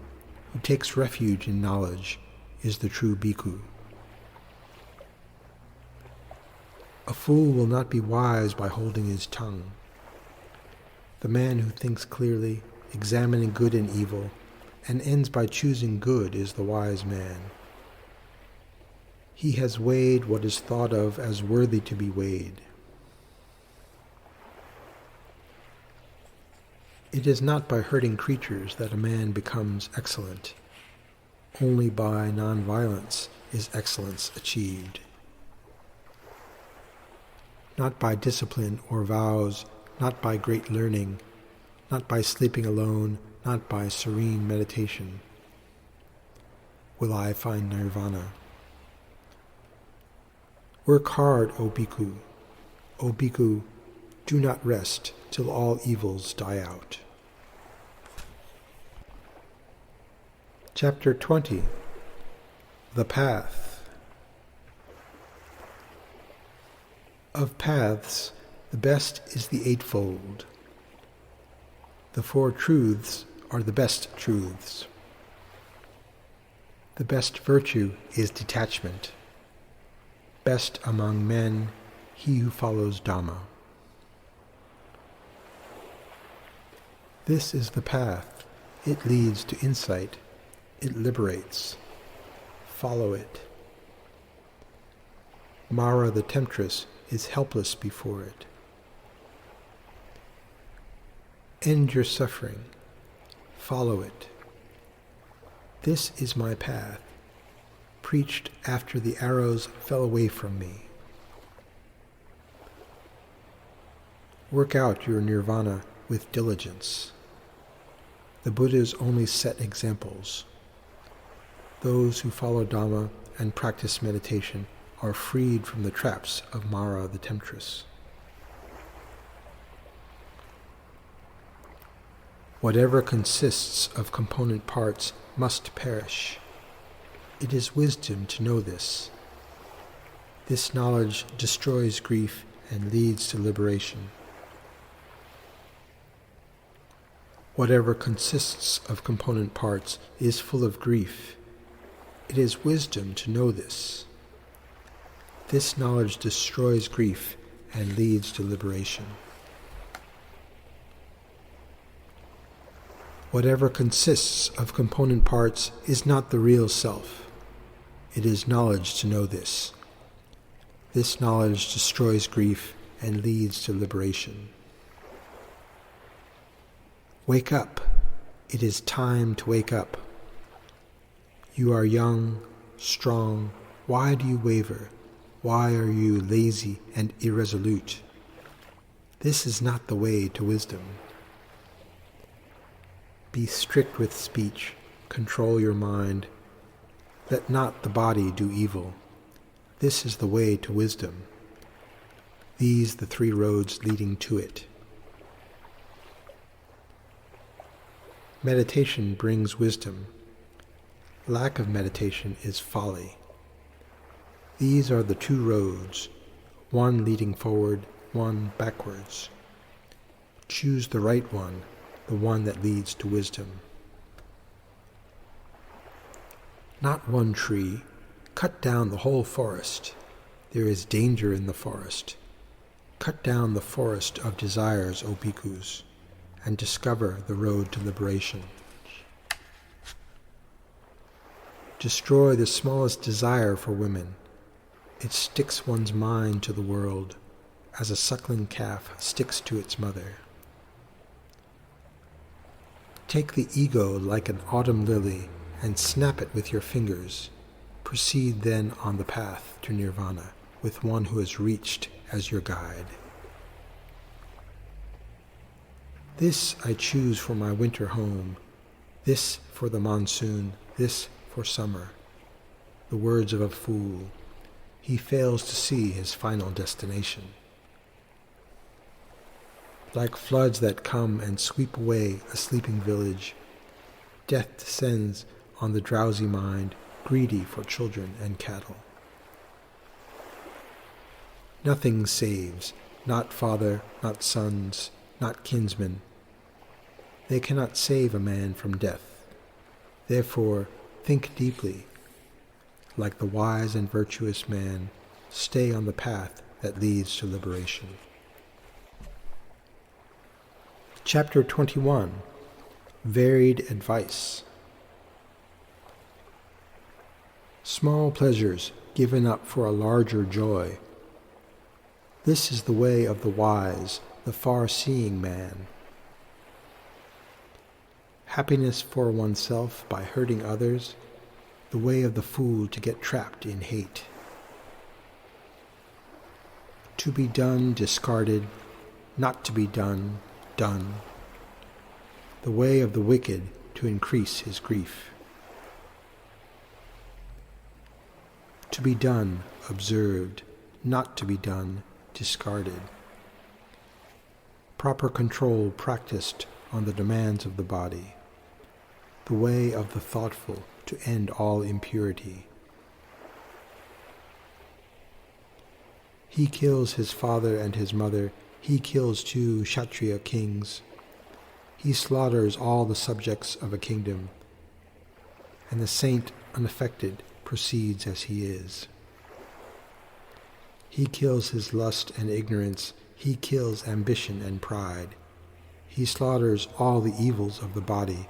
who takes refuge in knowledge, is the true bhikkhu. A fool will not be wise by holding his tongue. The man who thinks clearly, examining good and evil, and ends by choosing good is the wise man. He has weighed what is thought of as worthy to be weighed. It is not by hurting creatures that a man becomes excellent. Only by non-violence is excellence achieved. Not by discipline or vows, not by great learning, not by sleeping alone, not by serene meditation, will I find nirvana. Work hard, O bhikkhu. O bhikkhu, do not rest till all evils die out. Chapter 20. The Path. Of paths, the best is the Eightfold. The Four Truths are the best truths. The best virtue is detachment. Best among men, he who follows Dhamma. This is the path. It leads to insight. It liberates. Follow it. Mara the temptress is helpless before it. End your suffering. Follow it. This is my path, preached after the arrows fell away from me. Work out your nirvana with diligence. The Buddhas only set examples. Those who follow Dhamma and practice meditation are freed from the traps of Mara the temptress. Whatever consists of component parts must perish. It is wisdom to know this. This knowledge destroys grief and leads to liberation. Whatever consists of component parts is full of grief. It is wisdom to know this. This knowledge destroys grief and leads to liberation. Whatever consists of component parts is not the real self. It is knowledge to know this. This knowledge destroys grief and leads to liberation. Wake up. It is time to wake up. You are young, strong. Why do you waver? Why are you lazy and irresolute? This is not the way to wisdom. Be strict with speech, control your mind. Let not the body do evil. This is the way to wisdom. These the three roads leading to it. Meditation brings wisdom. Lack of meditation is folly. These are the two roads, one leading forward, one backwards. Choose the right one, the one that leads to wisdom. Not one tree. Cut down the whole forest. There is danger in the forest. Cut down the forest of desires, O bhikkhus, and discover the road to liberation. Destroy the smallest desire for women. it sticks one's mind to the world as a suckling calf sticks to its mother. Take the ego like an autumn lily and snap it with your fingers. Proceed then on the path to nirvana with one who has reached as your guide. This I choose for my winter home, this for the monsoon, this for summer. The words of a fool. He fails to see his final destination. Like floods that come and sweep away a sleeping village, death descends on the drowsy mind, greedy for children and cattle. Nothing saves, not father, not sons, not kinsmen. They cannot save a man from death. Therefore, think deeply. Like the wise and virtuous man, stay on the path that leads to liberation. Chapter 21. Varied Advice. Small pleasures given up for a larger joy. This is the way of the wise, the far-seeing man. Happiness for oneself by hurting others, the way of the fool to get trapped in hate. To be done, discarded, not to be done, done. The way of the wicked to increase his grief. To be done, observed, not to be done, discarded. Proper control practiced on the demands of the body. The way of the thoughtful to end all impurity. He kills his father and his mother. He kills 2 Kshatriya kings. He slaughters all the subjects of a kingdom. And the saint, unaffected, proceeds as he is. He kills his lust and ignorance. He kills ambition and pride. He slaughters all the evils of the body,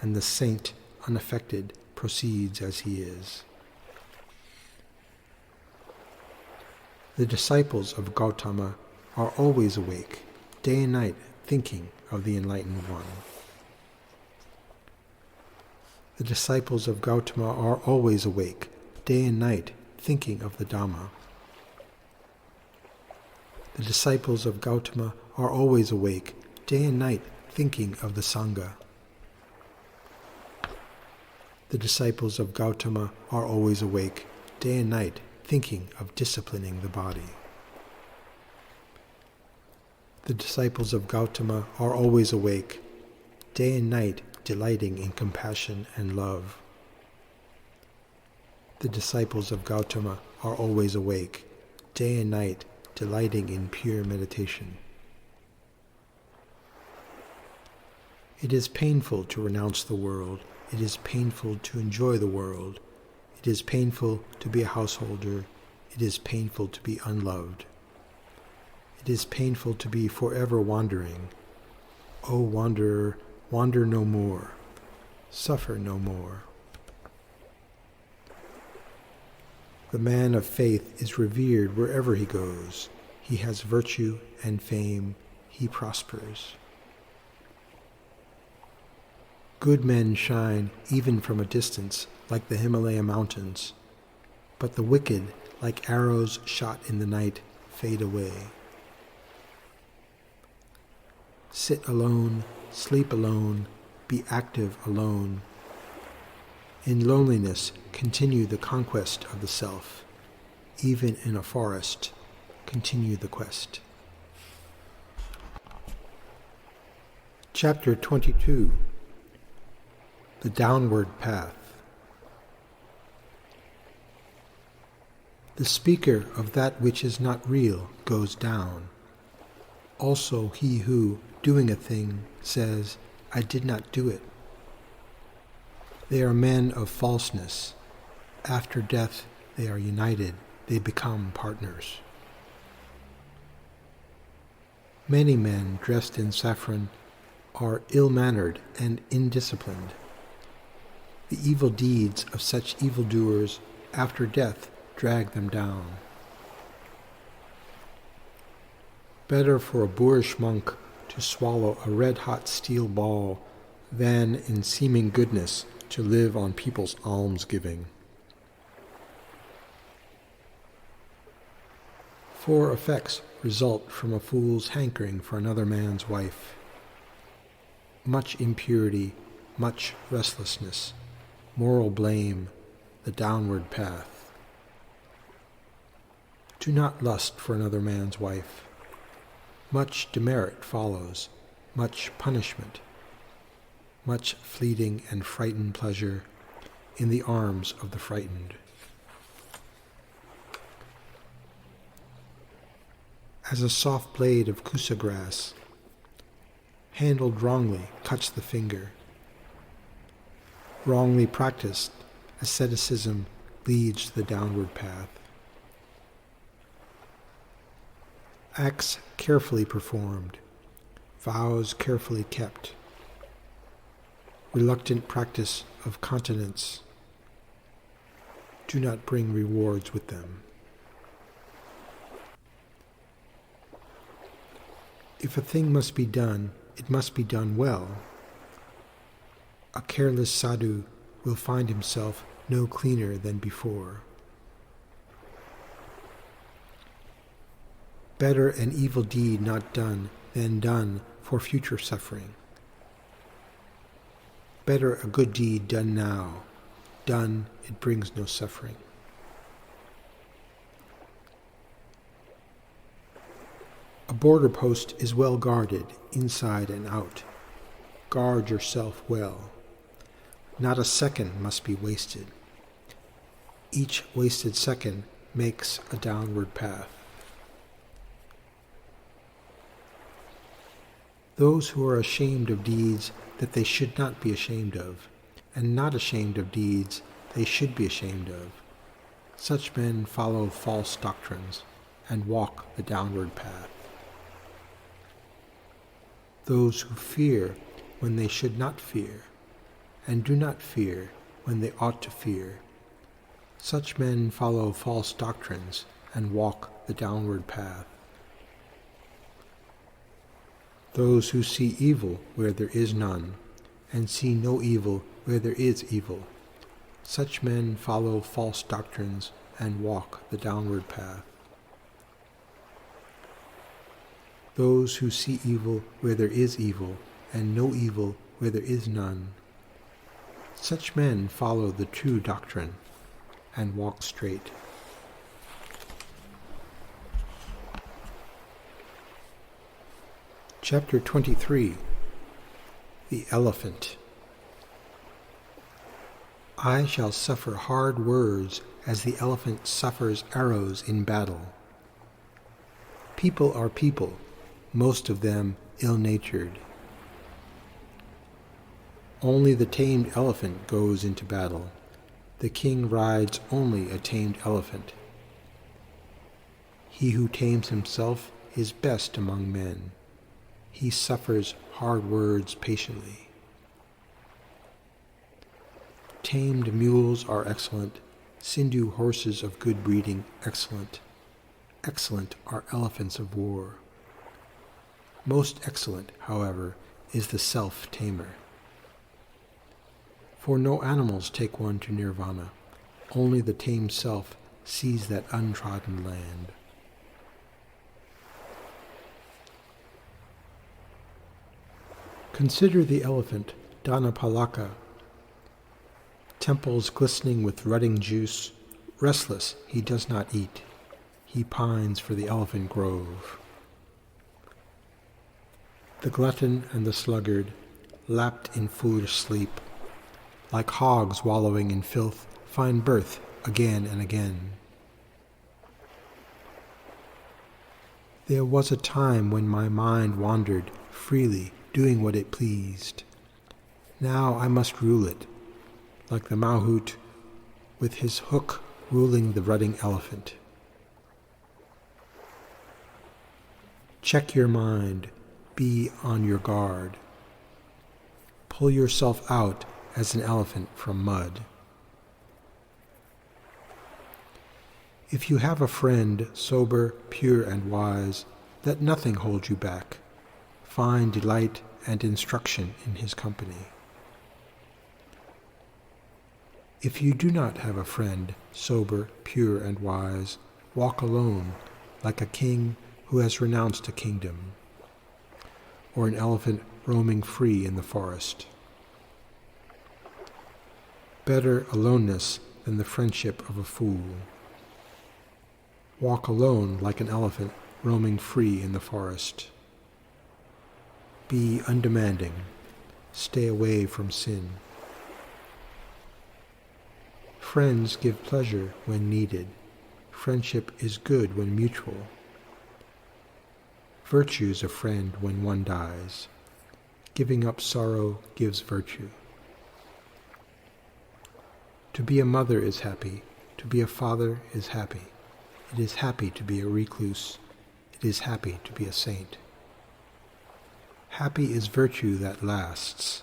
and the saint, unaffected, proceeds as he is. The disciples of Gautama are always awake, day and night, thinking of the Enlightened One. The disciples of Gautama are always awake, day and night, thinking of the Dhamma. The disciples of Gautama are always awake, day and night, thinking of the Sangha. The disciples of Gautama are always awake, day and night, thinking of disciplining the body. The disciples of Gautama are always awake, day and night, delighting in compassion and love. The disciples of Gautama are always awake, day and night, delighting in pure meditation. It is painful to renounce the world. It is painful to enjoy the world. It is painful to be a householder. It is painful to be unloved. It is painful to be forever wandering. O wanderer, wander no more. Suffer no more. The man of faith is revered wherever he goes. He has virtue and fame. He prospers. Good men shine even from a distance, like the Himalaya mountains, but the wicked, like arrows shot in the night, fade away. Sit alone, sleep alone, be active alone. In loneliness, continue the conquest of the self. Even in a forest, continue the quest. Chapter 22. The Downward Path. The speaker of that which is not real goes down. Also he who, doing a thing, says, I did not do it. They are men of falseness. After death they are united. They become partners. Many men dressed in saffron are ill-mannered and indisciplined. The evil deeds of such evildoers after death drag them down. Better for a boorish monk to swallow a red-hot steel ball than in seeming goodness to live on people's almsgiving. 4 effects result from a fool's hankering for another man's wife: much impurity, much restlessness, moral blame, the downward path. Do not lust for another man's wife. Much demerit follows, much punishment, much fleeting and frightened pleasure in the arms of the frightened. As a soft blade of kusa grass, handled wrongly, cuts the finger. Wrongly practiced, asceticism leads to the downward path. Acts carefully performed, vows carefully kept, reluctant practice of continence do not bring rewards with them. If a thing must be done, it must be done well. A careless sadhu will find himself no cleaner than before. Better an evil deed not done than done for future suffering. Better a good deed done now. Done, it brings no suffering. A border post is well guarded, inside and out. Guard yourself well. Not a second must be wasted. Each wasted second makes a downward path. Those who are ashamed of deeds that they should not be ashamed of, and not ashamed of deeds they should be ashamed of, such men follow false doctrines and walk the downward path. Those who fear when they should not fear, and do not fear when they ought to fear, such men follow false doctrines and walk the downward path. Those who see evil where there is none, and see no evil where there is evil, such men follow false doctrines and walk the downward path. Those who see evil where there is evil, and no evil where there is none, such men follow the true doctrine and walk straight. Chapter 23. The Elephant. I shall suffer hard words as the elephant suffers arrows in battle. People are people, most of them ill-natured. Only the tamed elephant goes into battle. The king rides only a tamed elephant. He who tames himself is best among men. He suffers hard words patiently. Tamed mules are excellent, Sindhu horses of good breeding excellent. Excellent are elephants of war. Most excellent, however, is the self-tamer. For no animals take one to nirvana. Only the tamed self sees that untrodden land. Consider the elephant, Dhammapada, temples glistening with rutting juice. Restless, he does not eat. He pines for the elephant grove. The glutton and the sluggard, lapped in foolish sleep, like hogs wallowing in filth, find birth again and again. There was a time when my mind wandered freely, doing what it pleased. Now I must rule it, like the mahout with his hook ruling the rutting elephant. Check your mind, be on your guard. Pull yourself out as an elephant from mud. If you have a friend, sober, pure, and wise, Let nothing hold you back. Find delight and instruction in his company. If you do not have a friend, sober, pure, and wise, walk alone, like a king who has renounced a kingdom, or an elephant roaming free in the forest. Better aloneness than the friendship of a fool. Walk alone like an elephant roaming free in the forest. Be undemanding. Stay away from sin. Friends give pleasure when needed. Friendship is good when mutual. Virtue is a friend when one dies. Giving up sorrow gives virtue. To be a mother is happy. To be a father is happy. It is happy to be a recluse. It is happy to be a saint. Happy is virtue that lasts.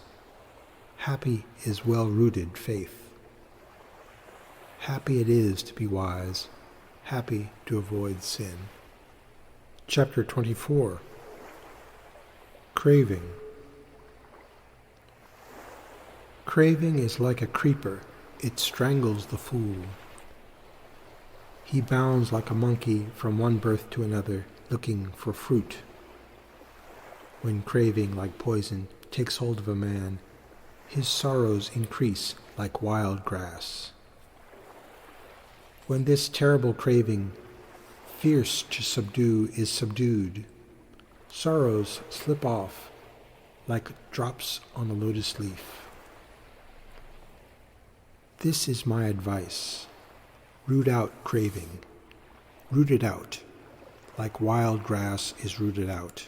Happy is well-rooted faith. Happy it is to be wise, happy to avoid sin. Chapter 24. Craving. Craving is like a creeper, it strangles the fool. He bounds like a monkey from one birth to another, looking for fruit. When craving, like poison, takes hold of a man, his sorrows increase like wild grass. When this terrible craving, fierce to subdue, is subdued, sorrows slip off like drops on a lotus leaf. This is my advice. Root out craving. Root it out, like wild grass is rooted out.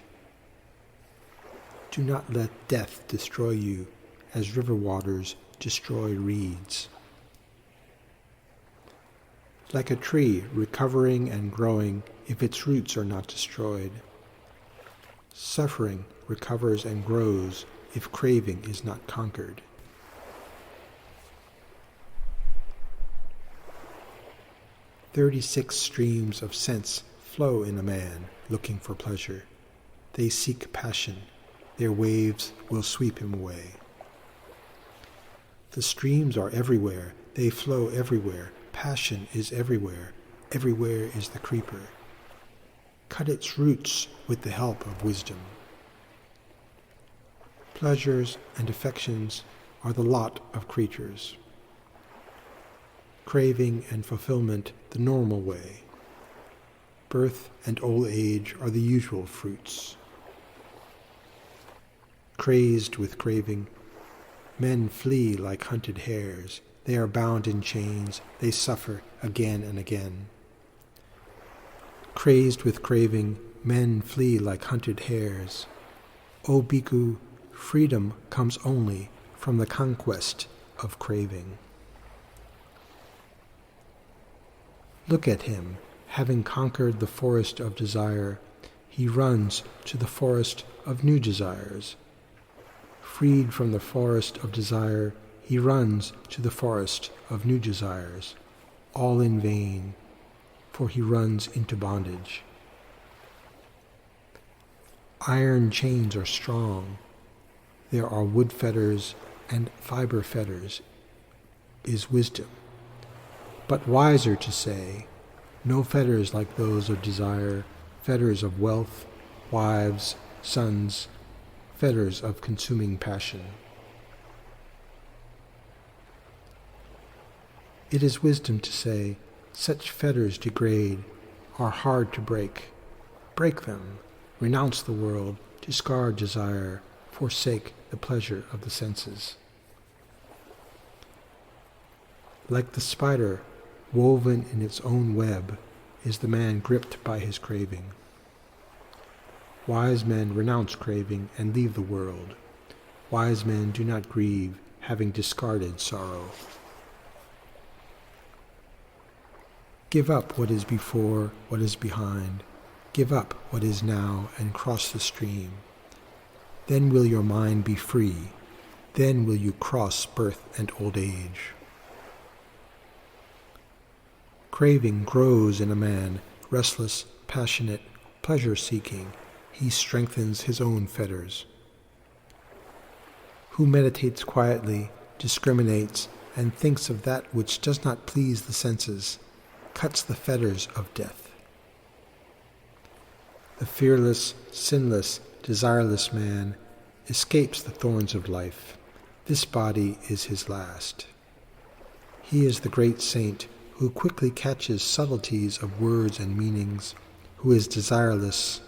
Do not let death destroy you, as river waters destroy reeds. Like a tree recovering and growing if its roots are not destroyed. Suffering recovers and grows if craving is not conquered. "36 streams of sense flow in a man looking for pleasure. They seek passion. Their waves will sweep him away." The streams are everywhere. They flow everywhere. Passion is everywhere. Everywhere is the creeper. Cut its roots with the help of wisdom. Pleasures and affections are the lot of creatures. Craving and fulfillment the normal way. Birth and old age are the usual fruits. Crazed with craving, men flee like hunted hares. They are bound in chains. They suffer again and again. Crazed with craving, men flee like hunted hares. O Bhikkhu, freedom comes only from the conquest of craving. Look at him, having conquered the forest of desire, he runs to the forest of new desires. Freed from the forest of desire, he runs to the forest of new desires, all in vain, for he runs into bondage. Iron chains are strong. There are wood fetters and fiber fetters, is wisdom. But wiser to say, no fetters like those of desire, fetters of wealth, wives, sons, fetters of consuming passion. It is wisdom to say, such fetters degrade, are hard to break. Break them, renounce the world, discard desire, forsake the pleasure of the senses. Like the spider, woven in its own web, is the man gripped by his craving. Wise men renounce craving and leave the world. Wise men do not grieve, having discarded sorrow. Give up what is before, what is behind. Give up what is now and cross the stream. Then will your mind be free. Then will you cross birth and old age. Craving grows in a man, restless, passionate, pleasure-seeking, he strengthens his own fetters. Who meditates quietly, discriminates, and thinks of that which does not please the senses, cuts the fetters of death. The fearless, sinless, desireless man escapes the thorns of life. This body is his last. He is the great saint who quickly catches subtleties of words and meanings, who is desireless,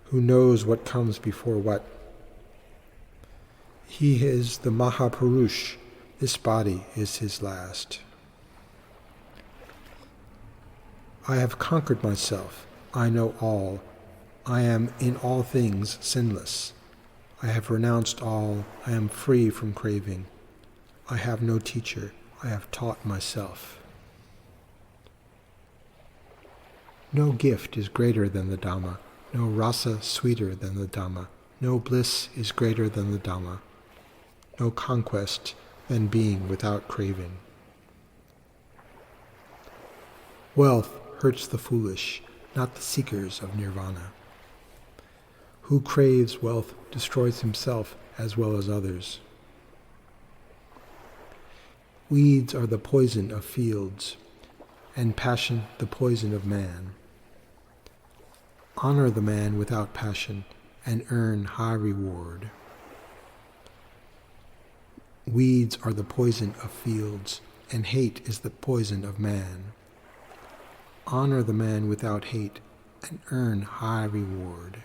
who knows what comes before what. He is the Mahapurush. This body is his last. I have conquered myself. I know all. I am in all things sinless. I have renounced all. I am free from craving. I have no teacher. I have taught myself. No gift is greater than the Dhamma. No rasa sweeter than the Dhamma. No bliss is greater than the Dhamma. No conquest than being without craving. Wealth hurts the foolish, not the seekers of nirvana. Who craves wealth destroys himself as well as others. Weeds are the poison of fields, and passion the poison of man. Honor the man without passion, and earn high reward. Weeds are the poison of fields, and hate is the poison of man. Honor the man without hate, and earn high reward.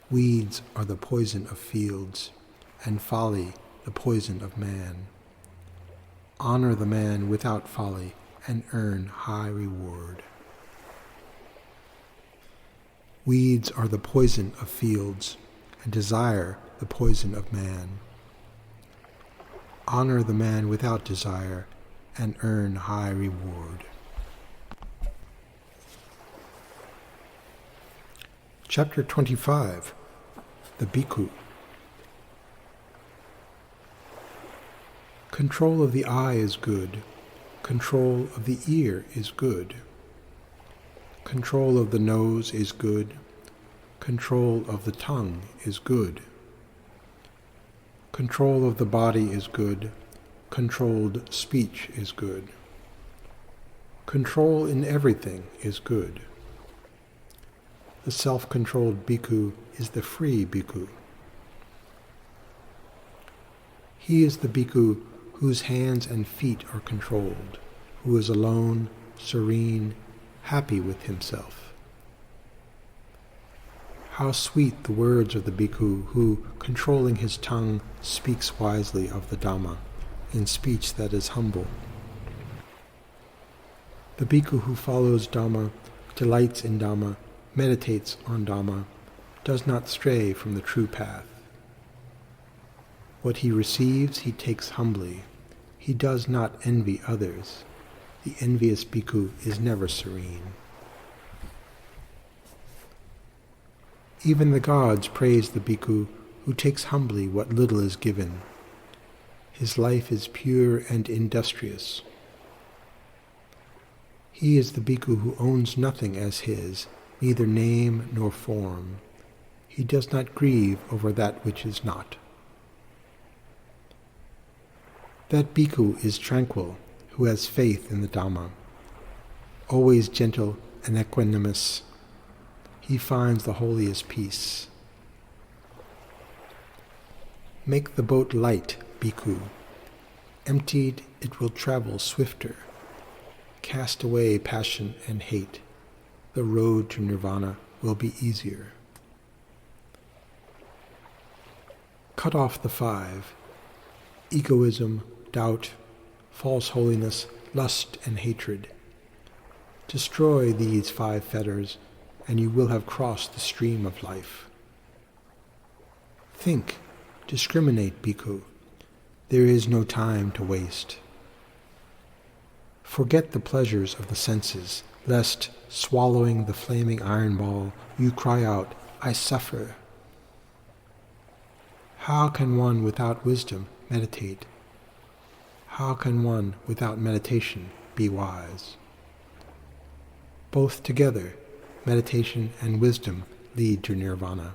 Weeds are the poison of fields, and folly the poison of man. Honor the man without folly, and earn high reward. Weeds are the poison of fields, and desire the poison of man. Honor the man without desire, and earn high reward. Chapter 25. The Bhikkhu. Control of the eye is good. Control of the ear is good. Control of the nose is good. Control of the tongue is good. Control of the body is good. Controlled speech is good. Control in everything is good. The self-controlled bhikkhu is the free bhikkhu. He is the bhikkhu whose hands and feet are controlled, who is alone, serene, happy with himself. How sweet the words of the bhikkhu who, controlling his tongue, speaks wisely of the Dhamma, in speech that is humble. The bhikkhu who follows Dhamma, delights in Dhamma, meditates on Dhamma, does not stray from the true path. What he receives he takes humbly. He does not envy others. The envious bhikkhu is never serene. Even the gods praise the bhikkhu who takes humbly what little is given. His life is pure and industrious. He is the bhikkhu who owns nothing as his, neither name nor form. He does not grieve over that which is not. That bhikkhu is tranquil, who has faith in the Dhamma. Always gentle and equanimous, he finds the holiest peace. Make the boat light, bhikkhu. Emptied, it will travel swifter. Cast away passion and hate. The road to nirvana will be easier. Cut off the 5: egoism, doubt, false holiness, lust, and hatred. Destroy these 5 fetters, and you will have crossed the stream of life. Think, discriminate, bhikkhu. There is no time to waste. Forget the pleasures of the senses, lest, swallowing the flaming iron ball, you cry out, "I suffer." How can one without wisdom meditate? How can one without meditation be wise? Both together meditation, and wisdom lead to nirvana.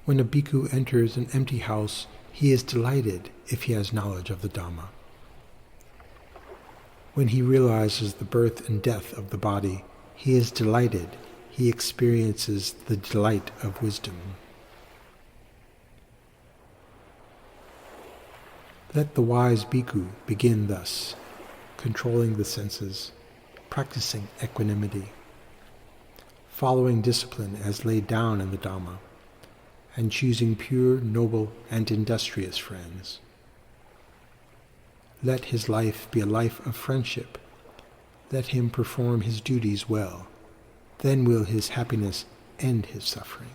When a bhikkhu enters an empty house, he is delighted if he has knowledge of the Dhamma. When he realizes the birth and death of the body, he is delighted. He experiences the delight of wisdom. Let the wise bhikkhu begin thus, controlling the senses, practicing equanimity, following discipline as laid down in the Dhamma, and choosing pure, noble, and industrious friends. Let his life be a life of friendship. Let him perform his duties well. Then will his happiness end his suffering.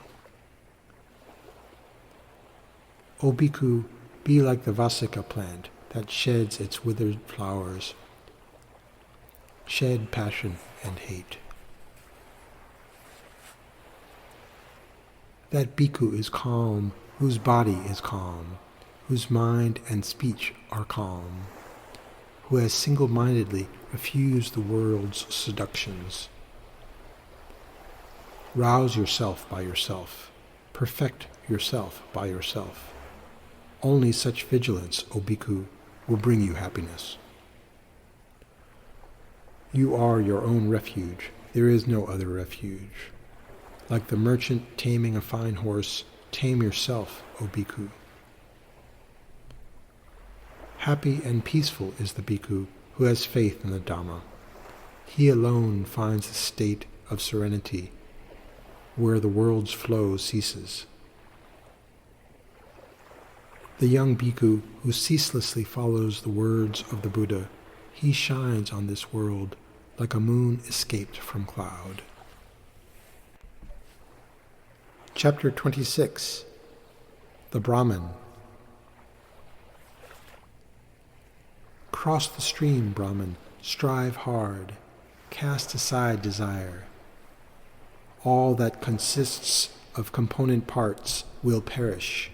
O bhikkhu, be like the vasika plant that sheds its withered flowers. Shed passion and hate. That bhikkhu is calm, whose body is calm, whose mind and speech are calm, who has single-mindedly refused the world's seductions. Rouse yourself by yourself. Perfect yourself by yourself. Only such vigilance, O bhikkhu, will bring you happiness. You are your own refuge. There is no other refuge. Like the merchant taming a fine horse, tame yourself, O bhikkhu. Happy and peaceful is the bhikkhu who has faith in the Dhamma. He alone finds the state of serenity where the world's flow ceases. The young bhikkhu who ceaselessly follows the words of the Buddha, he shines on this world like a moon escaped from cloud. Chapter 26. The Brahmin. Cross the stream, Brahmin, strive hard, cast aside desire. All that consists of component parts will perish.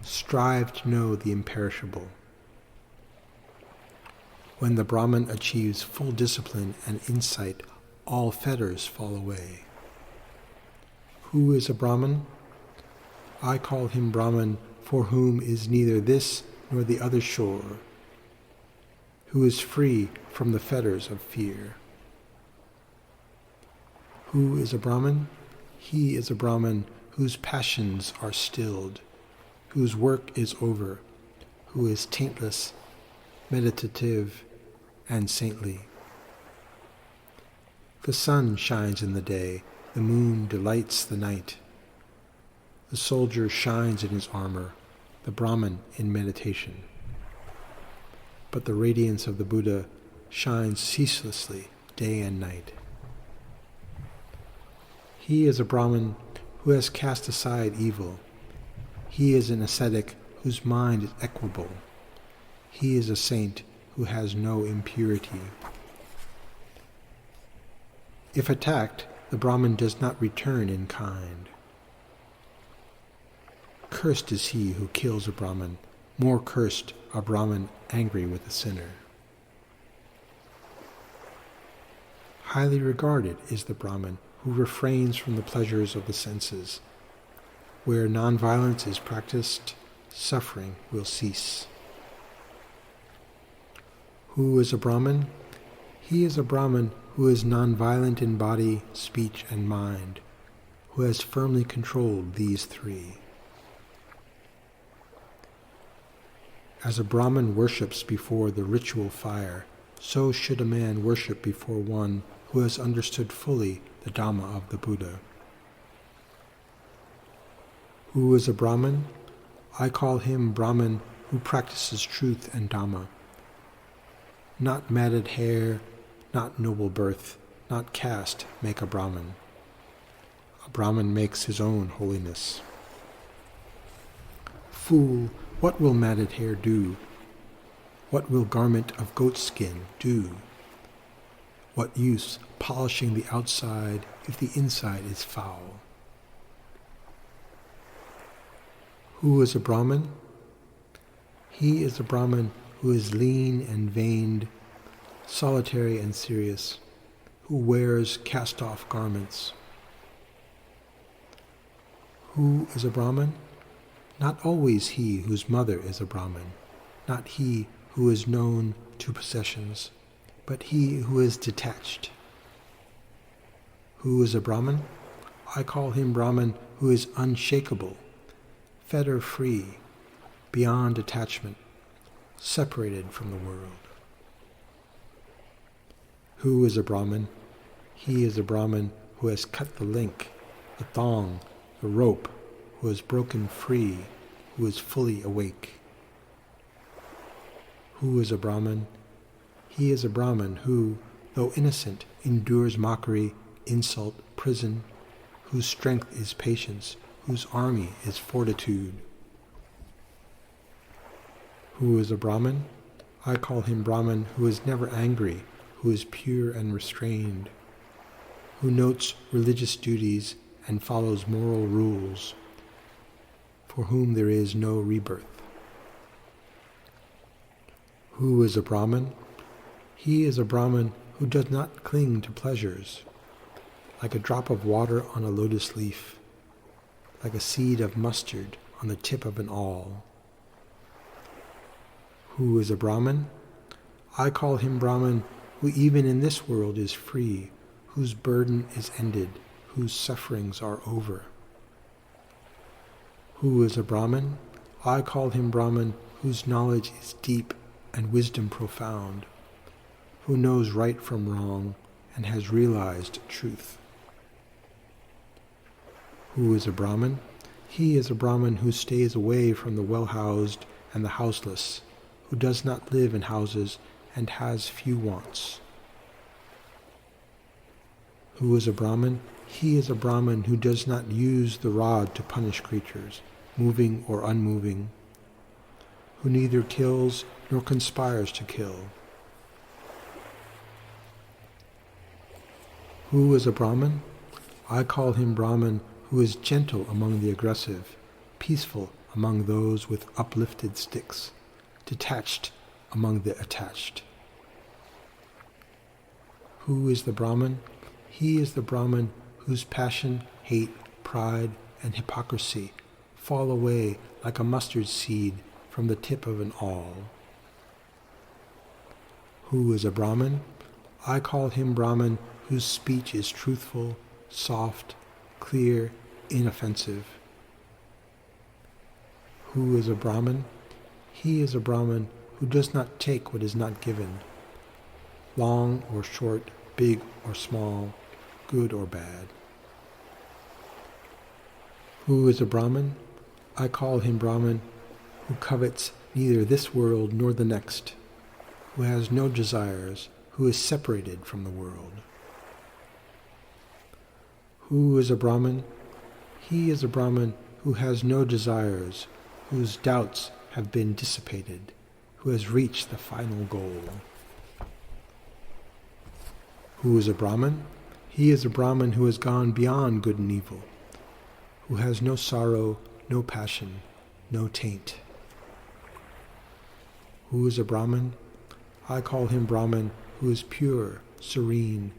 Strive to know the imperishable. When the Brahmin achieves full discipline and insight, all fetters fall away. Who is a Brahmin? I call him Brahmin for whom is neither this nor the other shore, who is free from the fetters of fear. Who is a Brahmin? He is a Brahmin whose passions are stilled, whose work is over, who is taintless, meditative, and saintly. The sun shines in the day, the moon delights the night. The soldier shines in his armor, the Brahmin in meditation. But the radiance of the Buddha shines ceaselessly day and night. He is a Brahmin who has cast aside evil. He is an ascetic whose mind is equable. He is a saint who has no impurity. If attacked, the Brahmin does not return in kind. Cursed is he who kills a Brahmin, more cursed a Brahmin angry with a sinner. Highly regarded is the Brahmin who refrains from the pleasures of the senses. Where nonviolence is practiced, suffering will cease. Who is a Brahmin? He is a Brahmin who is nonviolent in body, speech, and mind, who has firmly controlled these three. As a Brahmin worships before the ritual fire, so should a man worship before one who has understood fully the Dhamma of the Buddha. Who is a Brahmin? I call him Brahmin who practices truth and Dhamma. Not matted hair, not noble birth, not caste make a Brahmin. A Brahmin makes his own holiness. Fool, what will matted hair do? What will garment of goatskin do? What use polishing the outside if the inside is foul? Who is a Brahmin? He is a Brahmin who is lean and veined, solitary and serious, who wears cast-off garments. Who is a Brahmin? Not always he whose mother is a Brahmin, not he who is known to possessions, but he who is detached. Who is a Brahmin? I call him Brahmin who is unshakable, fetter-free, beyond attachment, separated from the world. Who is a Brahmin? He is a Brahmin who has cut the link, the thong, the rope, who has broken free, who is fully awake. Who is a Brahmin? He is a Brahmin who, though innocent, endures mockery, insult, prison, whose strength is patience, whose army is fortitude. Who is a Brahmin? I call him Brahmin who is never angry, who is pure and restrained, who notes religious duties and follows moral rules, for whom there is no rebirth. Who is a Brahmin? He is a Brahmin who does not cling to pleasures, like a drop of water on a lotus leaf, like a seed of mustard on the tip of an awl. Who is a Brahmin? I call him Brahmin who even in this world is free, whose burden is ended, whose sufferings are over. Who is a Brahmin? I call him Brahmin whose knowledge is deep and wisdom profound, who knows right from wrong and has realized truth. Who is a Brahmin? He is a Brahmin who stays away from the well-housed and the houseless, who does not live in houses and has few wants. Who is a Brahmin? He is a Brahmin who does not use the rod to punish creatures, moving or unmoving, who neither kills nor conspires to kill. Who is a Brahmin? I call him Brahmin who is gentle among the aggressive, peaceful among those with uplifted sticks, detached among the attached. Who is the Brahmin? He is the Brahmin whose passion, hate, pride, and hypocrisy fall away like a mustard seed from the tip of an awl. Who is a Brahmin? I call him Brahmin whose speech is truthful, soft, clear, inoffensive. Who is a Brahmin? He is a Brahmin who does not take what is not given, long or short, big or small, good or bad. Who is a Brahmin? I call him Brahmin who covets neither this world nor the next, who has no desires, who is separated from the world. Who is a Brahmin? He is a Brahmin who has no desires, whose doubts have been dissipated, who has reached the final goal. Who is a Brahmin? He is a Brahmin who has gone beyond good and evil, who has no sorrow, no passion, no taint. Who is a Brahmin? I call him Brahmin who is pure, serene,